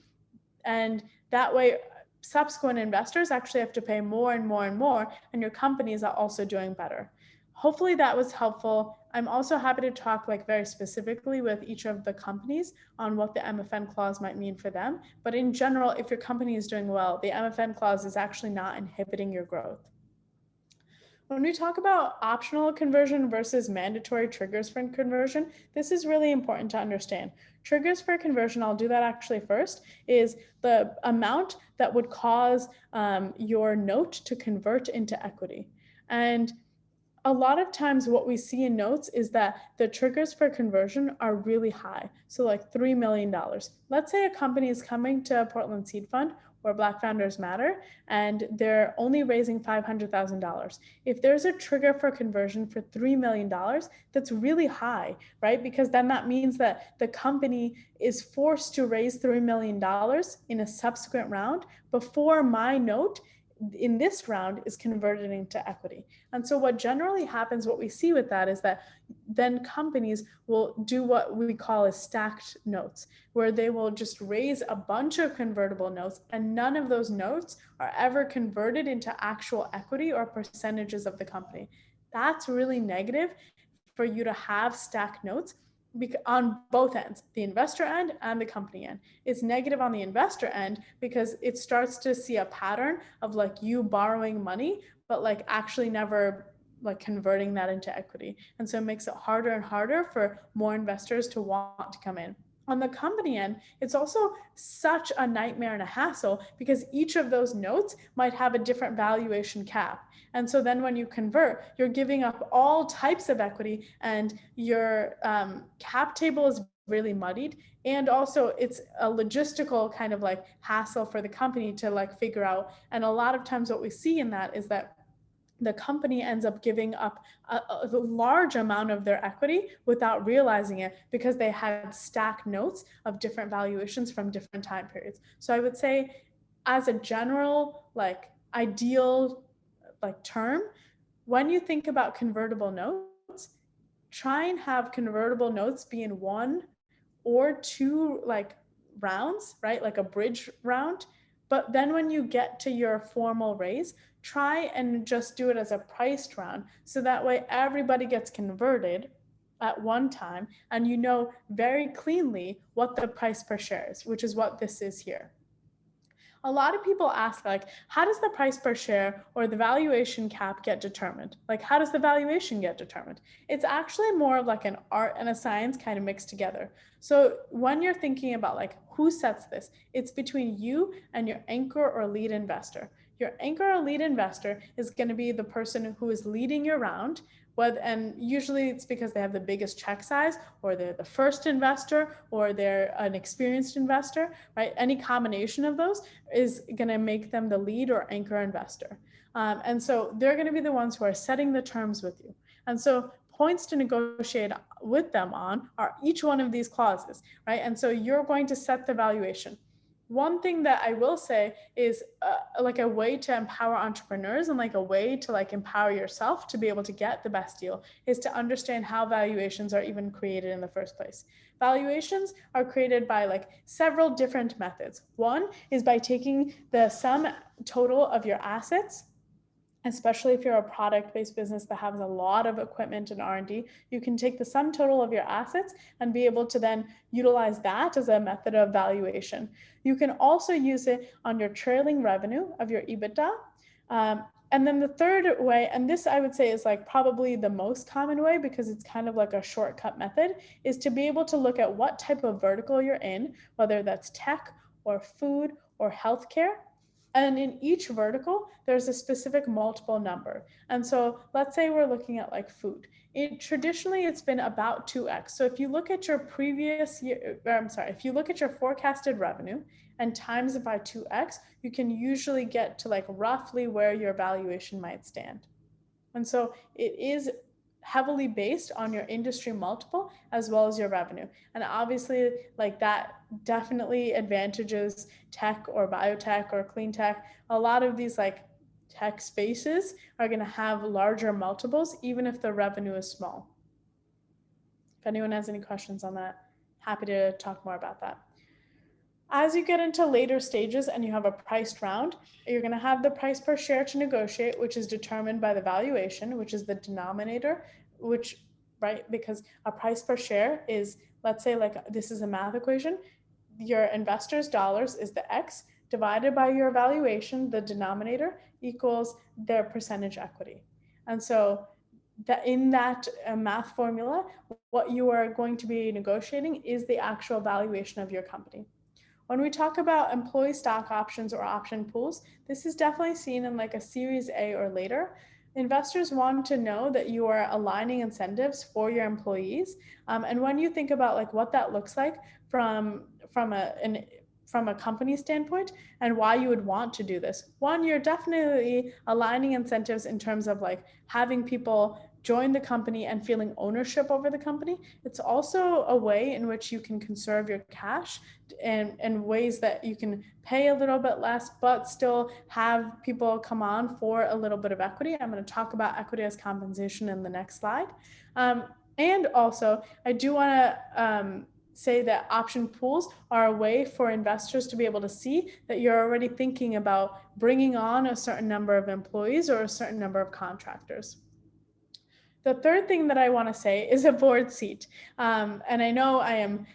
and that way subsequent investors actually have to pay more and more and more, and your companies are also doing better. Hopefully that was helpful. I'm also happy to talk like very specifically with each of the companies on what the MFN clause might mean for them. But in general, if your company is doing well, the MFN clause is actually not inhibiting your growth. When we talk about optional conversion versus mandatory triggers for conversion, this is really important to understand. Triggers for conversion, I'll do that actually first, is the amount that would cause your note to convert into equity. And a lot of times what we see in notes is that the triggers for conversion are really high. So like $3 million. Let's say a company is coming to Portland Seed Fund where Black Founders Matter and they're only raising $500,000. If there's a trigger for conversion for $3 million, that's really high, right? Because then that means that the company is forced to raise $3 million in a subsequent round before my note in this round is converted into equity. And so what generally happens, what we see with that is that then companies will do what we call as stacked notes, where they will just raise a bunch of convertible notes and none of those notes are ever converted into actual equity or percentages of the company. That's really negative for you to have stacked notes on both ends, the investor end and the company end. It's negative on the investor end because it starts to see a pattern of like you borrowing money, but like actually never like converting that into equity. And so it makes it harder and harder for more investors to want to come in. On the company end, it's also such a nightmare and a hassle because each of those notes might have a different valuation cap. And so then when you convert, you're giving up all types of equity and your cap table is really muddied. And also it's a logistical kind of like hassle for the company to like figure out. And a lot of times what we see in that is that the company ends up giving up a large amount of their equity without realizing it because they had stacked notes of different valuations from different time periods. So I would say as a general like ideal like term, when you think about convertible notes, try and have convertible notes be in one or two like rounds, right? Like a bridge round. But then when you get to your formal raise, try and just do it as a priced round. So that way everybody gets converted at one time and you know very cleanly what the price per share is, which is what this is here. A lot of people ask like, how does the price per share or the valuation cap get determined? Like, how does the valuation get determined? It's actually more of like an art and a science kind of mixed together. So when you're thinking about like who sets this, it's between you and your anchor or lead investor. Your anchor or lead investor is going to be the person who is leading your round. And usually it's because they have the biggest check size, or they're the first investor, or they're an experienced investor, right? Any combination of those is going to make them the lead or anchor investor. And so they're going to be the ones who are setting the terms with you. And so points to negotiate with them on are each one of these clauses, right? And so you're going to set the valuation. One thing that I will say is like a way to empower entrepreneurs and like a way to like empower yourself to be able to get the best deal is to understand how valuations are even created in the first place. Valuations are created by like several different methods. One is by taking the sum total of your assets, especially if you're a product-based business that has a lot of equipment and R&D, you can take the sum total of your assets and be able to then utilize that as a method of valuation. You can also use it on your trailing revenue of your EBITDA. And then the third way, and this I would say is like probably the most common way because it's kind of like a shortcut method, is to be able to look at what type of vertical you're in, whether that's tech or food or healthcare. And in each vertical, there's a specific multiple number. And so let's say we're looking at like food. Traditionally, it's been about 2x. So if you look at your previous year, if you look at your forecasted revenue and times it by 2x, you can usually get to like roughly where your valuation might stand. And so it is heavily based on your industry multiple as well as your revenue. And obviously like that definitely advantages tech or biotech or clean tech. A lot of these like tech spaces are going to have larger multiples even if the revenue is small. If anyone has any questions on that, happy to talk more about that. As you get into later stages and you have a priced round, you're going to have the price per share to negotiate, which is determined by the valuation, which is the denominator, which, right, because a price per share is, let's say like this is a math equation, your investors' dollars is the X divided by your valuation, the denominator, equals their percentage equity. And so that in that math formula, what you are going to be negotiating is the actual valuation of your company. When we talk about employee stock options or option pools, this is definitely seen in like a Series A or later. Investors want to know that you are aligning incentives for your employees. And when you think about like what that looks like from a company standpoint and why you would want to do this. One, you're definitely aligning incentives in terms of like having people join the company and feeling ownership over the company. It's also a way in which you can conserve your cash and ways that you can pay a little bit less, but still have people come on for a little bit of equity. I'm going to talk about equity as compensation in the next slide. And also, I do want to say that option pools are a way for investors to be able to see that you're already thinking about bringing on a certain number of employees or a certain number of contractors. The third thing that I want to say is a board seat. And I know I'm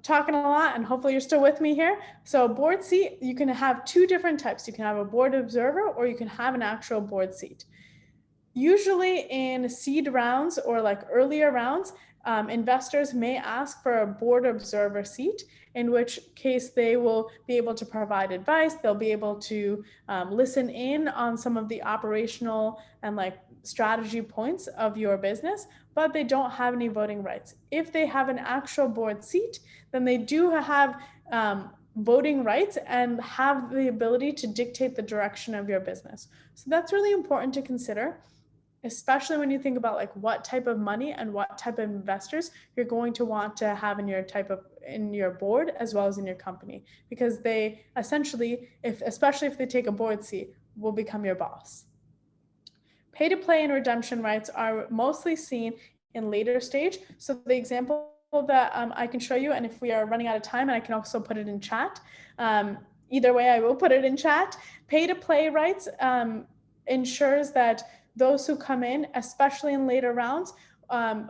talking a lot, and hopefully you're still with me here. So a board seat, you can have two different types. You can have a board observer, or you can have an actual board seat. Usually in seed rounds or like earlier rounds, investors may ask for a board observer seat, in which case they will be able to provide advice. They'll be able to listen in on some of the operational and like strategy points of your business, but they don't have any voting rights. If they have an actual board seat, then they do have voting rights and have the ability to dictate the direction of your business. So that's really important to consider, especially when you think about like what type of money and what type of investors you're going to want to have in your board as well as in your company, because they essentially, especially if they take a board seat, will become your boss. Pay to play and redemption rights are mostly seen in later stage. So the example that I can show you, and if we are running out of time, and I can also put it in chat, either way I will put it in chat. Pay to play rights ensures that those who come in, especially in later rounds,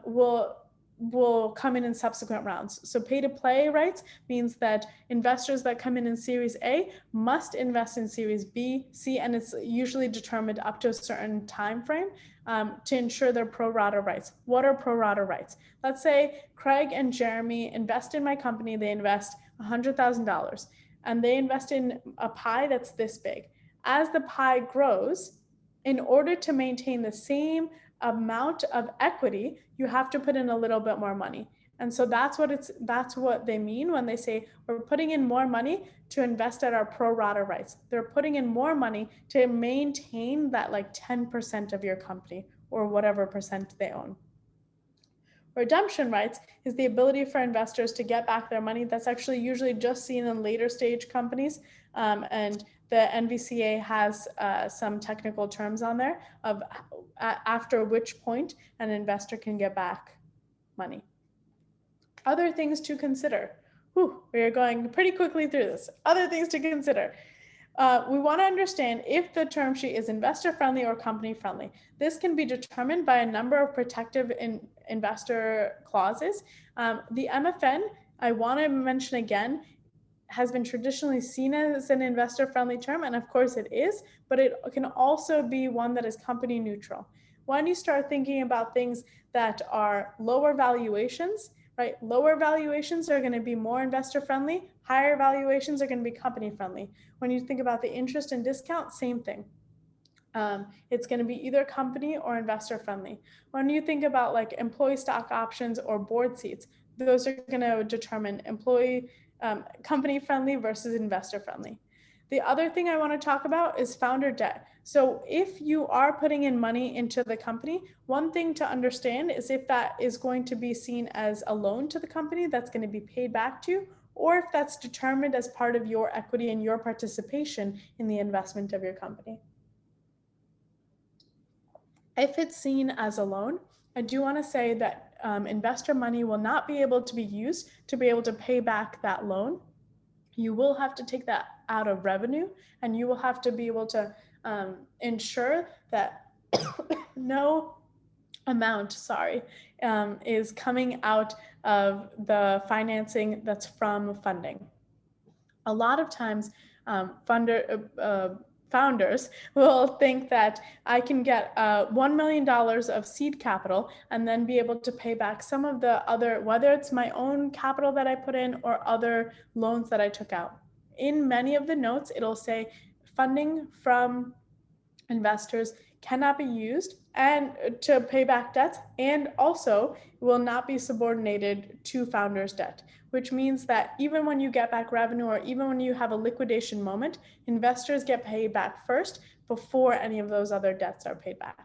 will come in subsequent rounds. So pay to play rights means that investors that come in Series A must invest in Series B, C, and it's usually determined up to a certain time frame to ensure their pro rata rights. What are pro rata rights? Let's say Craig and Jeremy invest in my company. They invest $100,000 and they invest in a pie that's this big. As the pie grows, in order to maintain the same amount of equity, you have to put in a little bit more money. And so that's what they mean when they say we're putting in more money to invest at our pro rata rights. They're putting in more money to maintain that like 10% of your company or whatever percent they own. Redemption rights is the ability for investors to get back their money. That's actually usually just seen in later stage companies, and the NVCA has some technical terms on there of after which point an investor can get back money. Other things to consider. We are going pretty quickly through this. Other things to consider. We want to understand if the term sheet is investor friendly or company friendly. This can be determined by a number of protective investor clauses. The MFN, I want to mention again, has been traditionally seen as an investor friendly term, and of course it is, but it can also be one that is company neutral. When you start thinking about things that are lower valuations, right? Lower valuations are going to be more investor friendly. Higher valuations are going to be company friendly. When you think about the interest and discount, same thing. It's going to be either company or investor friendly. When you think about like employee stock options or board seats, those are going to determine company friendly versus investor friendly. The other thing I want to talk about is founder debt. So if you are putting in money into the company, one thing to understand is if that is going to be seen as a loan to the company that's going to be paid back to you, or if that's determined as part of your equity and your participation in the investment of your company. If it's seen as a loan, I do want to say that investor money will not be able to be used to be able to pay back that loan. You will have to take that out of revenue, and you will have to be able to ensure that no amount, is coming out of the financing that's from funding. A lot of times, founders will think that I can get $1 million of seed capital and then be able to pay back some of the other, whether it's my own capital that I put in or other loans that I took out. In many of the notes, it'll say funding from investors cannot be used and to pay back debts, and also will not be subordinated to founders' debt, which means that even when you get back revenue or even when you have a liquidation moment, investors get paid back first before any of those other debts are paid back.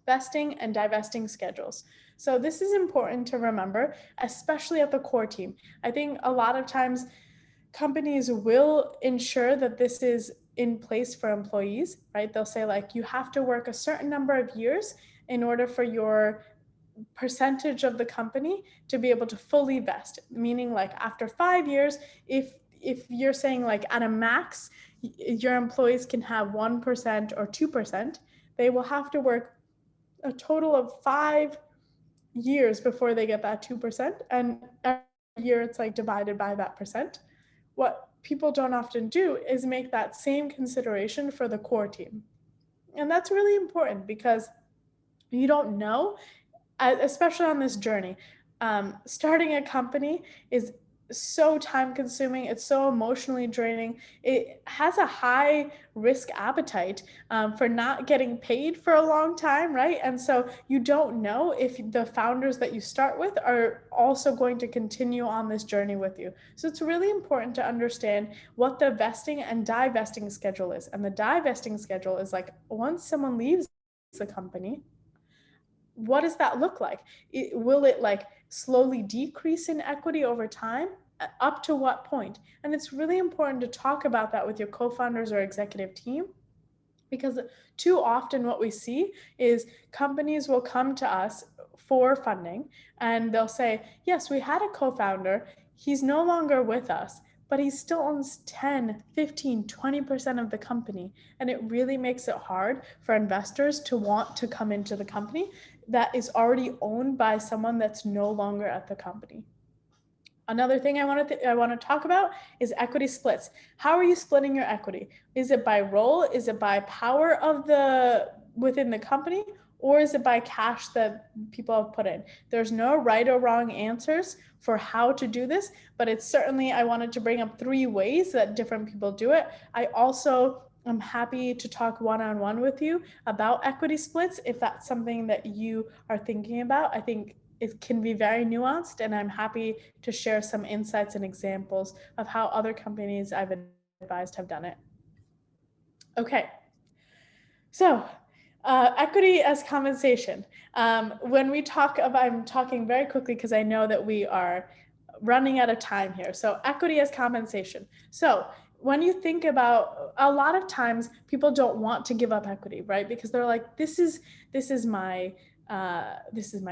vesting and divesting schedules. So this is important to remember, especially at the core team. I think a lot of times companies will ensure that this is in place for employees, right? They'll say like, you have to work a certain number of years in order for your percentage of the company to be able to fully vest, meaning like after 5 years, if you're saying like at a max your employees can have 1% or 2%, they will have to work a total of 5 years before they get that 2%, and every year it's like divided by that percent. What people don't often do is make that same consideration for the core team, and that's really important because you don't know, especially on this journey. Starting a company is so time consuming, it's so emotionally draining, it has a high risk appetite for not getting paid for a long time, right? And so you don't know if the founders that you start with are also going to continue on this journey with you. So it's really important to understand what the vesting and divesting schedule is. And the divesting schedule is like, once someone leaves the company, what does that look like? Will it like slowly decrease in equity over time? Up to what point? And it's really important to talk about that with your co-founders or executive team, because too often what we see is companies will come to us for funding and they'll say, yes, we had a co-founder, he's no longer with us, but he still owns 10, 15, 20% of the company. And it really makes it hard for investors to want to come into the company that is already owned by someone that's no longer at the company. Another thing I want to talk about is equity splits. How are you splitting your equity? Is it by role? Is it by power of within the company? Or is it by cash that people have put in? There's no right or wrong answers for how to do this, but it's certainly, I wanted to bring up 3 ways that different people do it. I also am happy to talk one-on-one with you about equity splits if that's something that you are thinking about. I think it can be very nuanced, and I'm happy to share some insights and examples of how other companies I've advised have done it. Okay, so equity as compensation. When we talk about, I'm talking very quickly because I know that we are running out of time here. So equity as compensation. So when you think about, a lot of times people don't want to give up equity, right? Because they're like, this is my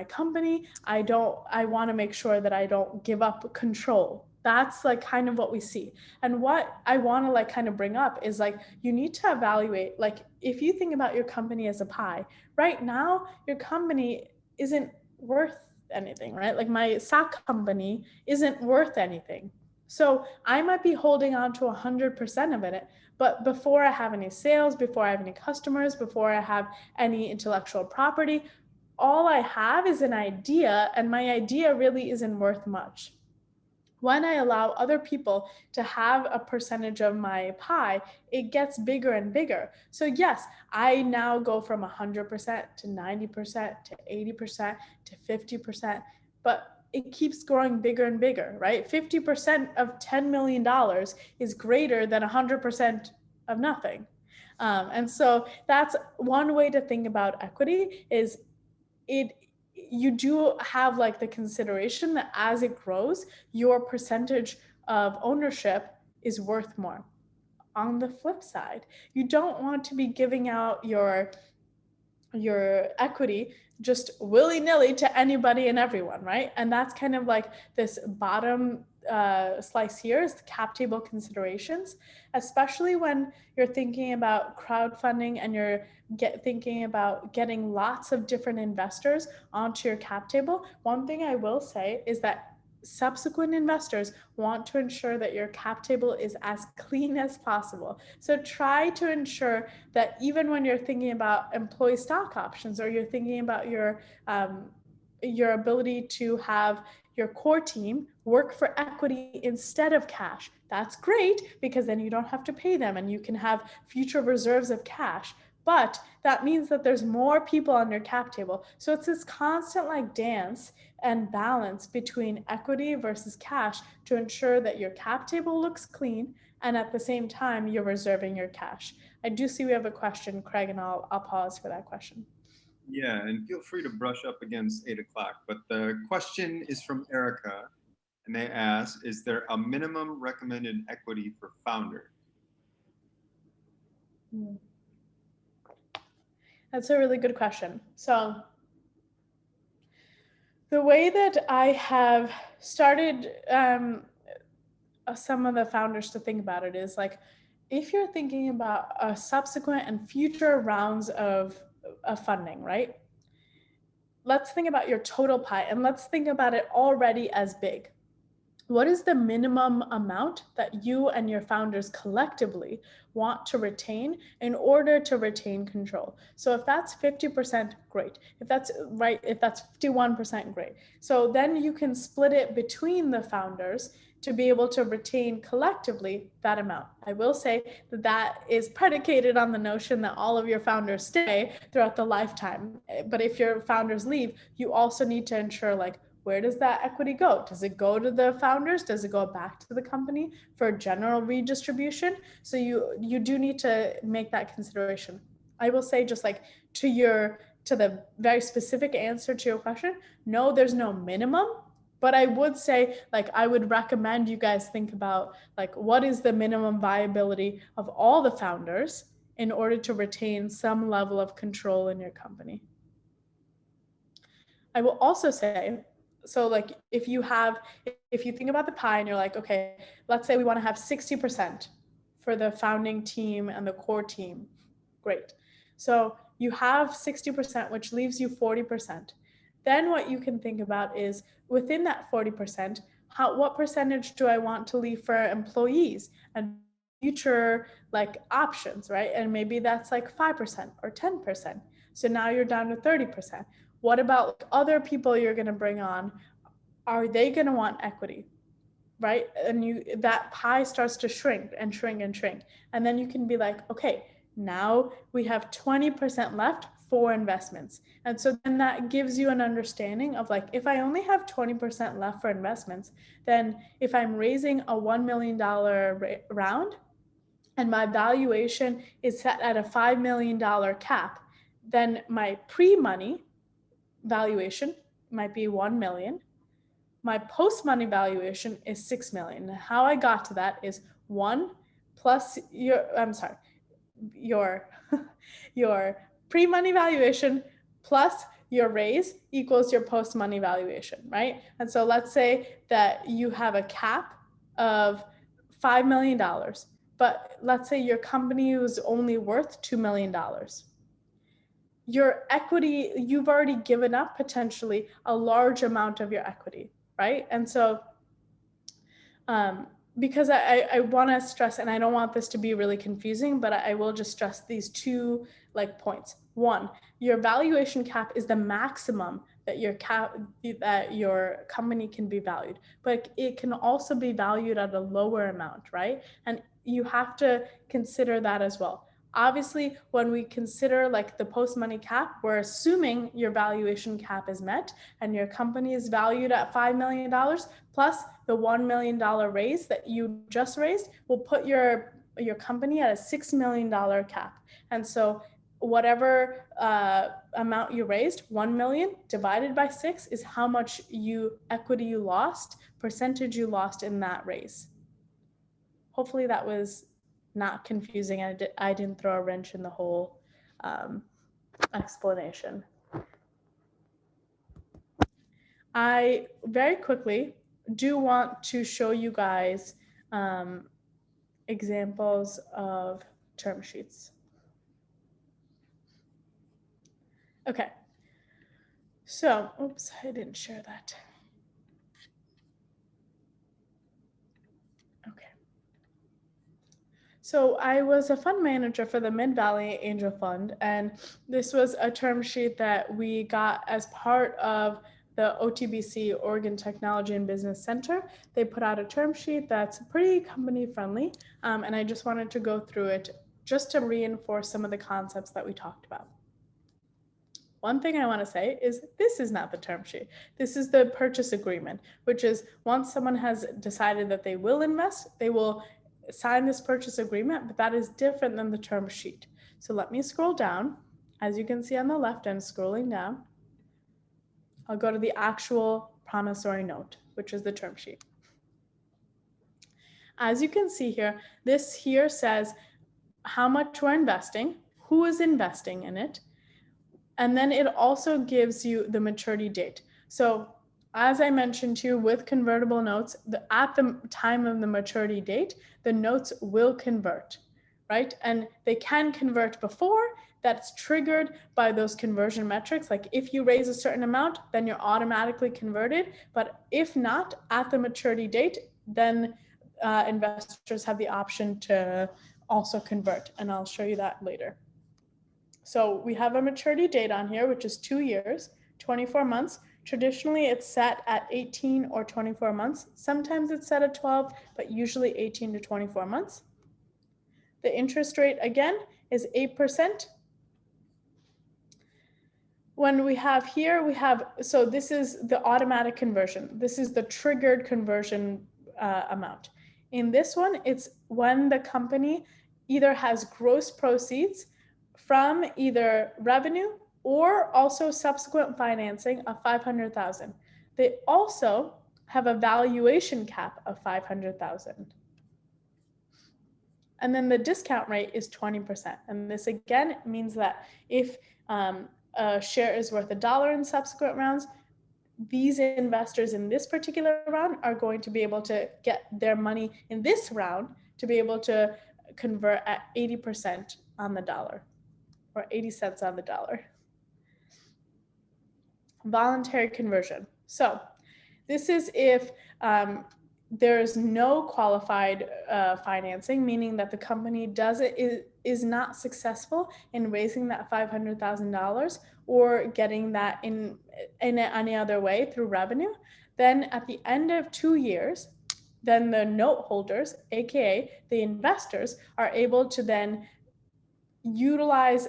company. I want to make sure that I don't give up control. That's like kind of what we see. And what I want to like kind of bring up is like, you need to evaluate, like if you think about your company as a pie, right now your company isn't worth anything, right? Like my sock company isn't worth anything. So I might be holding on to 100% of it, but before I have any sales, before I have any customers, before I have any intellectual property, all I have is an idea, and my idea really isn't worth much. When I allow other people to have a percentage of my pie, it gets bigger and bigger. So yes, I now go from 100% to 90% to 80% to 50%, but it keeps growing bigger and bigger, right? 50% of $10 million is greater than 100% of nothing. And so that's one way to think about equity, is you do have like the consideration that as it grows, your percentage of ownership is worth more. On the flip side, you don't want to be giving out your equity just willy-nilly to anybody and everyone, right? And that's kind of like this bottom slice here is the cap table considerations, especially when you're thinking about crowdfunding and you're thinking about getting lots of different investors onto your cap table. One thing I will say is that subsequent investors want to ensure that your cap table is as clean as possible. So try to ensure that even when you're thinking about employee stock options, or you're thinking about your ability to have your core team work for equity instead of cash, that's great because then you don't have to pay them and you can have future reserves of cash. But that means that there's more people on your cap table. So it's this constant like dance and balance between equity versus cash to ensure that your cap table looks clean and at the same time you're reserving your cash. I do see we have a question, Craig, and I'll pause for that question. Yeah, and feel free to brush up against 8 o'clock. But the question is from Erica, and they ask, is there a minimum recommended equity for founder? That's a really good question. So the way that I have started some of the founders to think about it is like, if you're thinking about a subsequent and future rounds of funding, right? Let's think about your total pie and let's think about it already as big. What is the minimum amount that you and your founders collectively want to retain in order to retain control? So if that's 50%, great. If that's right, if that's 51%, great. So then you can split it between the founders to be able to retain collectively that amount. I will say that that is predicated on the notion that all of your founders stay throughout the lifetime. But if your founders leave, you also need to ensure, like, where does that equity go? Does it go to the founders? Does it go back to the company for general redistribution? So you do need to make that consideration. I will say, just like to the very specific answer to your question, no, there's no minimum. But I would say, like, I would recommend you guys think about, like, what is the minimum viability of all the founders in order to retain some level of control in your company. I will also say, so like if you think about the pie and you're like, okay, let's say we want to have 60% for the founding team and the core team. Great. So you have 60%, which leaves you 40%. Then what you can think about is, within that 40%, what percentage do I want to leave for employees and future like options, right? And maybe that's like 5% or 10%. So now you're down to 30%. What about other people you're going to bring on? Are they going to want equity? Right? And that pie starts to shrink and shrink and shrink. And then you can be like, okay, now we have 20% left for investments. And so then that gives you an understanding of, like, if I only have 20% left for investments, then if I'm raising a $1 million round and my valuation is set at a $5 million cap, then my pre-money valuation might be 1 million. My post-money valuation is 6 million. How I got to that is one plus your your pre-money valuation plus your raise equals your post-money valuation, right? And so let's say that you have a cap of $5 million, but let's say your company was only worth $2 million. Your equity, you've already given up potentially a large amount of your equity, right? And so because I want to stress, and I don't want this to be really confusing, but I will just stress these two like points. One, your valuation cap is the maximum that your company can be valued, but it can also be valued at a lower amount, right? And you have to consider that as well. Obviously, when we consider like the post-money cap, we're assuming your valuation cap is met and your company is valued at $5 million plus the $1 million raise that you just raised will put your company at a $6 million cap. And so whatever amount you raised, 1 million divided by 6 is how much equity you lost, percentage you lost in that raise. Hopefully that was not confusing. I didn't throw a wrench in the whole explanation. I very quickly do want to show you guys examples of term sheets. Okay. So, oops, I didn't share that. Okay. So I was a fund manager for the Mid-Valley Angel Fund, and this was a term sheet that we got as part of the OTBC, Oregon Technology and Business Center. They put out a term sheet that's pretty company friendly, and I just wanted to go through it just to reinforce some of the concepts that we talked about. One thing I want to say is this is not the term sheet. This is the purchase agreement, which is once someone has decided that they will invest, they will sign this purchase agreement, but that is different than the term sheet. So let me scroll down as you can see on the left, I'm scrolling down. I'll go to the actual promissory note, which is the term sheet. As you can see here, this here says how much we're investing, who is investing in it, and then it also gives you the maturity date. So as I mentioned to you with convertible notes, at the time of the maturity date, the notes will convert, right? And they can convert before. That's triggered by those conversion metrics. Like if you raise a certain amount, then you're automatically converted. But if not, at the maturity date, then investors have the option to also convert. And I'll show you that later. So we have a maturity date on here, which is 2 years, 24 months. Traditionally, it's set at 18 or 24 months. Sometimes it's set at 12, but usually 18 to 24 months. The interest rate, again, is 8%. When we have here, so this is the automatic conversion. This is the triggered conversion amount. In this one, it's when the company either has gross proceeds from either revenue or also subsequent financing of 500,000. They also have a valuation cap of 500,000. And then the discount rate is 20%. And this again means that if a share is worth $1 in subsequent rounds, these investors in this particular round are going to be able to get their money in this round to be able to convert at 80% on the dollar, or 80 cents on the dollar. Voluntary conversion. So this is if there's no qualified financing, meaning that the company is not successful in raising that $500,000 or getting that in any other way through revenue. Then at the end of 2 years, then the note holders, aka the investors, are able to then utilize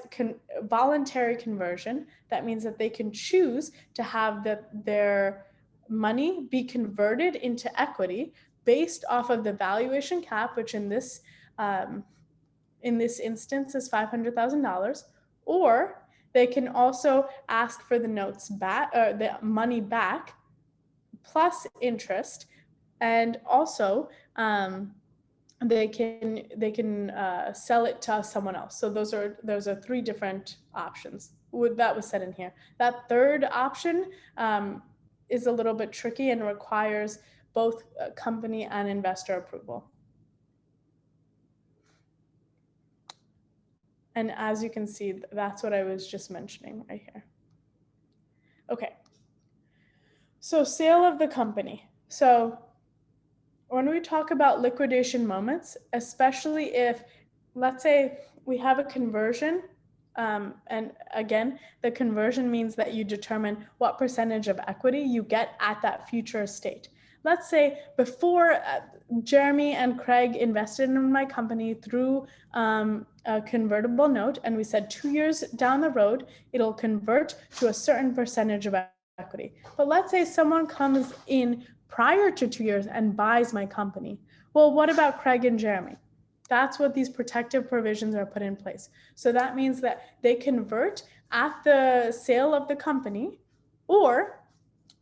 voluntary conversion. That means that they can choose to have their money be converted into equity based off of the valuation cap, which in this instance is $500,000, or they can also ask for the notes back, or the money back, plus interest, and also they can sell it to someone else. So those are 3 different options. That was said in here. That third option is a little bit tricky and requires both company and investor approval. And as you can see, that's what I was just mentioning right here. Okay. So sale of the company. So when we talk about liquidation moments, especially if, let's say we have a conversion, and again, the conversion means that you determine what percentage of equity you get at that future state. Let's say before Jeremy and Craig invested in my company through a convertible note, and we said 2 years down the road, it'll convert to a certain percentage of equity. But let's say someone comes in prior to 2 years and buys my company. Well, what about Craig and Jeremy? That's what these protective provisions are put in place. So that means that they convert at the sale of the company, or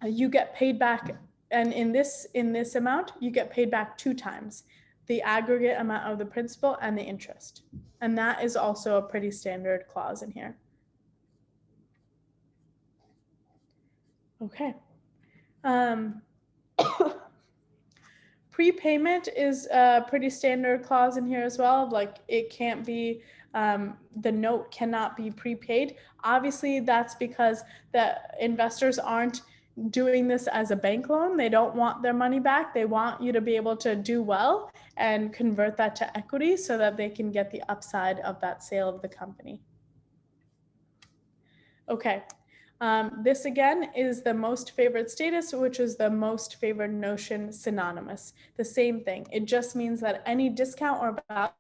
you get paid back. And in this amount, you get paid back 2 times the aggregate amount of the principal and the interest. And that is also a pretty standard clause in here. Okay. Prepayment is a pretty standard clause in here as well. Like it can't be, the note cannot be prepaid. Obviously, that's because the investors aren't doing this as a bank loan. They don't want their money back. They want you to be able to do well and convert that to equity so that they can get the upside of that sale of the company. Okay. This again is the most favored status, which is the most favored notion synonymous. The same thing. It just means that any discount or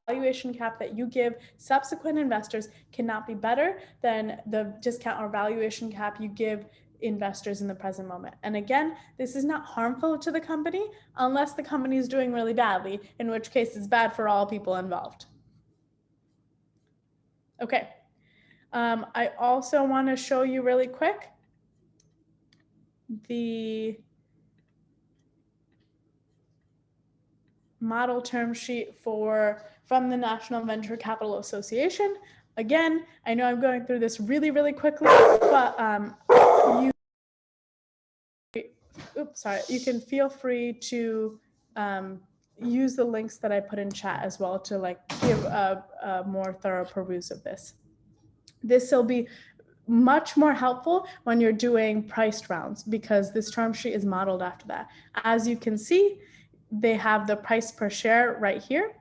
valuation cap that you give subsequent investors cannot be better than the discount or valuation cap you give investors in the present moment. And again, this is not harmful to the company unless the company is doing really badly, in which case it's bad for all people involved. Okay. I also want to show you really quick the model term sheet from the National Venture Capital Association. Again, I know I'm going through this really, really quickly, but you can feel free to use the links that I put in chat as well to like give a more thorough peruse of this. This will be much more helpful when you're doing priced rounds because this term sheet is modeled after that. As you can see, they have the price per share right here.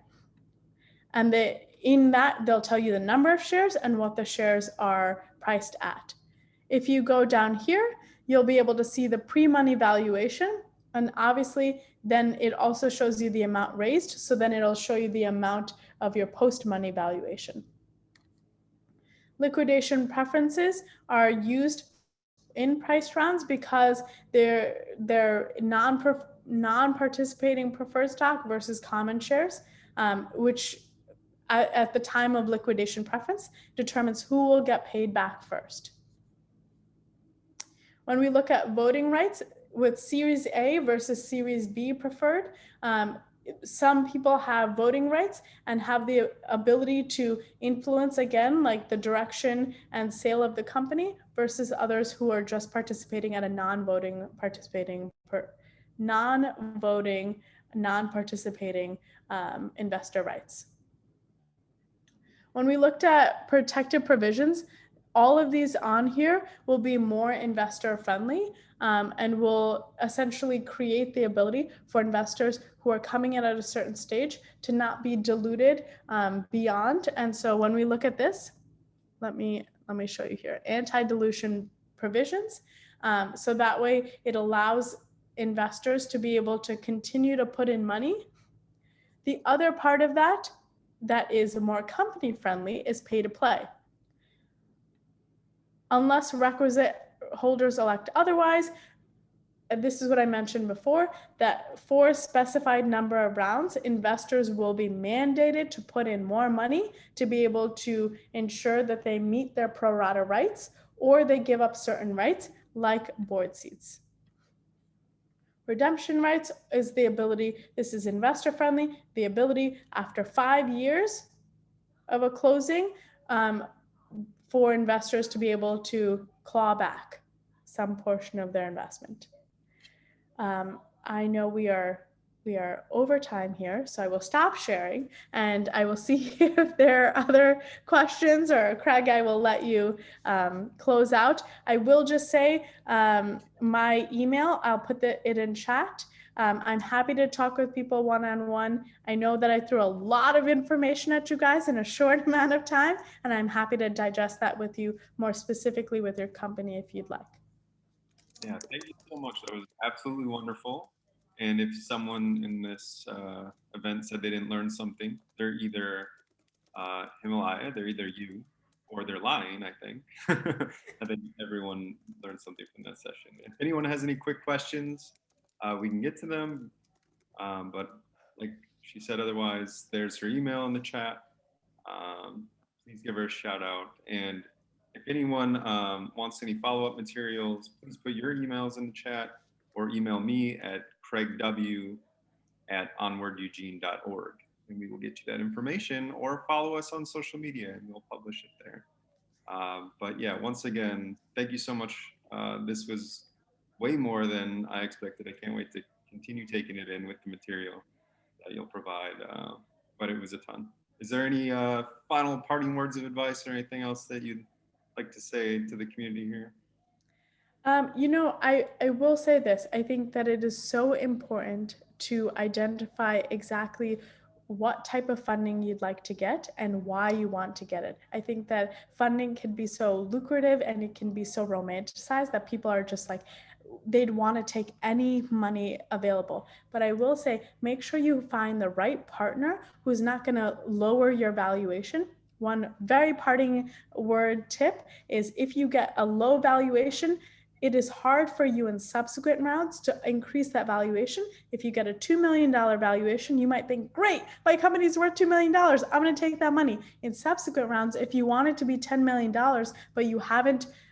And in that, they'll tell you the number of shares and what the shares are priced at. If you go down here, you'll be able to see the pre-money valuation. And obviously, then it also shows you the amount raised. So then it'll show you the amount of your post-money valuation. Liquidation preferences are used in price rounds because they're non-participating preferred stock versus common shares, which at the time of liquidation preference determines who will get paid back first. When we look at voting rights with Series A versus Series B preferred, some people have voting rights and have the ability to influence, again, like the direction and sale of the company versus others who are just participating at a non-voting, non-participating investor rights. When we looked at protected provisions, all of these on here will be more investor friendly and will essentially create the ability for investors who are coming in at a certain stage to not be diluted beyond. And so when we look at this, let me show you here, anti-dilution provisions. So that way it allows investors to be able to continue to put in money. The other part of that is more company friendly is pay to play. Unless requisite holders elect otherwise, and this is what I mentioned before, that for a specified number of rounds, investors will be mandated to put in more money to be able to ensure that they meet their pro rata rights, or they give up certain rights like board seats. Redemption rights is the ability, this is investor friendly, the ability after 5 years of a closing for investors to be able to claw back some portion of their investment. I know we are over time here, so I will stop sharing and I will see if there are other questions, or Craig, I will let you close out. I will just say my email, I'll put it in chat. I'm happy to talk with people one-on-one. I know that I threw a lot of information at you guys in a short amount of time, and I'm happy to digest that with you more specifically with your company if you'd like. Yeah, thank you so much. That was absolutely wonderful. And if someone in this event said they didn't learn something, they're either Himalaya, they're either you, or they're lying, I think. I think everyone learned something from that session. If anyone has any quick questions, we can get to them. But like she said, otherwise, there's her email in the chat. Please give her a shout out. And if anyone wants any follow-up materials, please put your emails in the chat or email me at craigw@onwardeugene.org, and we will get you that information, or follow us on social media and we'll publish it there. But yeah, once again, thank you so much. This was way more than I expected. I can't wait to continue taking it in with the material that you'll provide, but it was a ton. Is there any final parting words of advice or anything else that you'd like to say to the community here? I will say this. I think that it is so important to identify exactly what type of funding you'd like to get and why you want to get it. I think that funding can be so lucrative and it can be so romanticized that people are just like, they'd want to take any money available. But I will say, make sure you find the right partner who's not going to lower your valuation. One very parting word tip is, if you get a low valuation, it is hard for you in subsequent rounds to increase that valuation. If you get a $2 million valuation, you might think, great, my company's worth $2 million. I'm going to take that money. In subsequent rounds, if you want it to be $10 million, but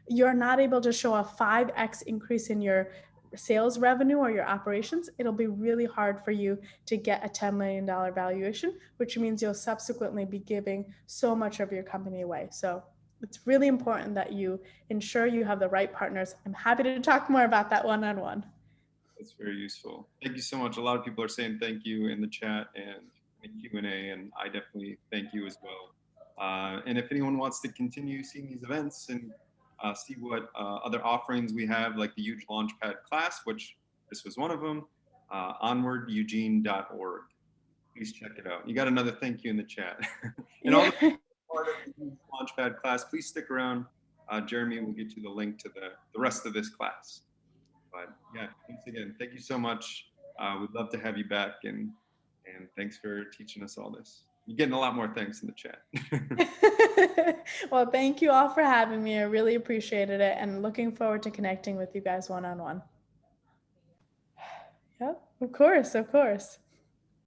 you're not able to show a 5x increase in your sales revenue or your operations, it'll be really hard for you to get a $10 million valuation, which means you'll subsequently be giving so much of your company away. So it's really important that you ensure you have the right partners. I'm happy to talk more about that one-on-one. That's very useful. Thank you so much. A lot of people are saying thank you in the chat and in Q&A, and I definitely thank you as well. And if anyone wants to continue seeing these events and see what other offerings we have, like the Huge Launchpad class, which this was one of them, onwardeugene.org. Please check it out. You got another thank you in the chat. And all the part of the Huge Launchpad class, please stick around. Jeremy will get you the link to the rest of this class. But yeah, thanks again. Thank you so much. We'd love to have you back, and thanks for teaching us all this. You're getting a lot more thanks in the chat. Well, thank you all for having me. I really appreciated it, and looking forward to connecting with you guys one-on-one. Yep, of course, of course.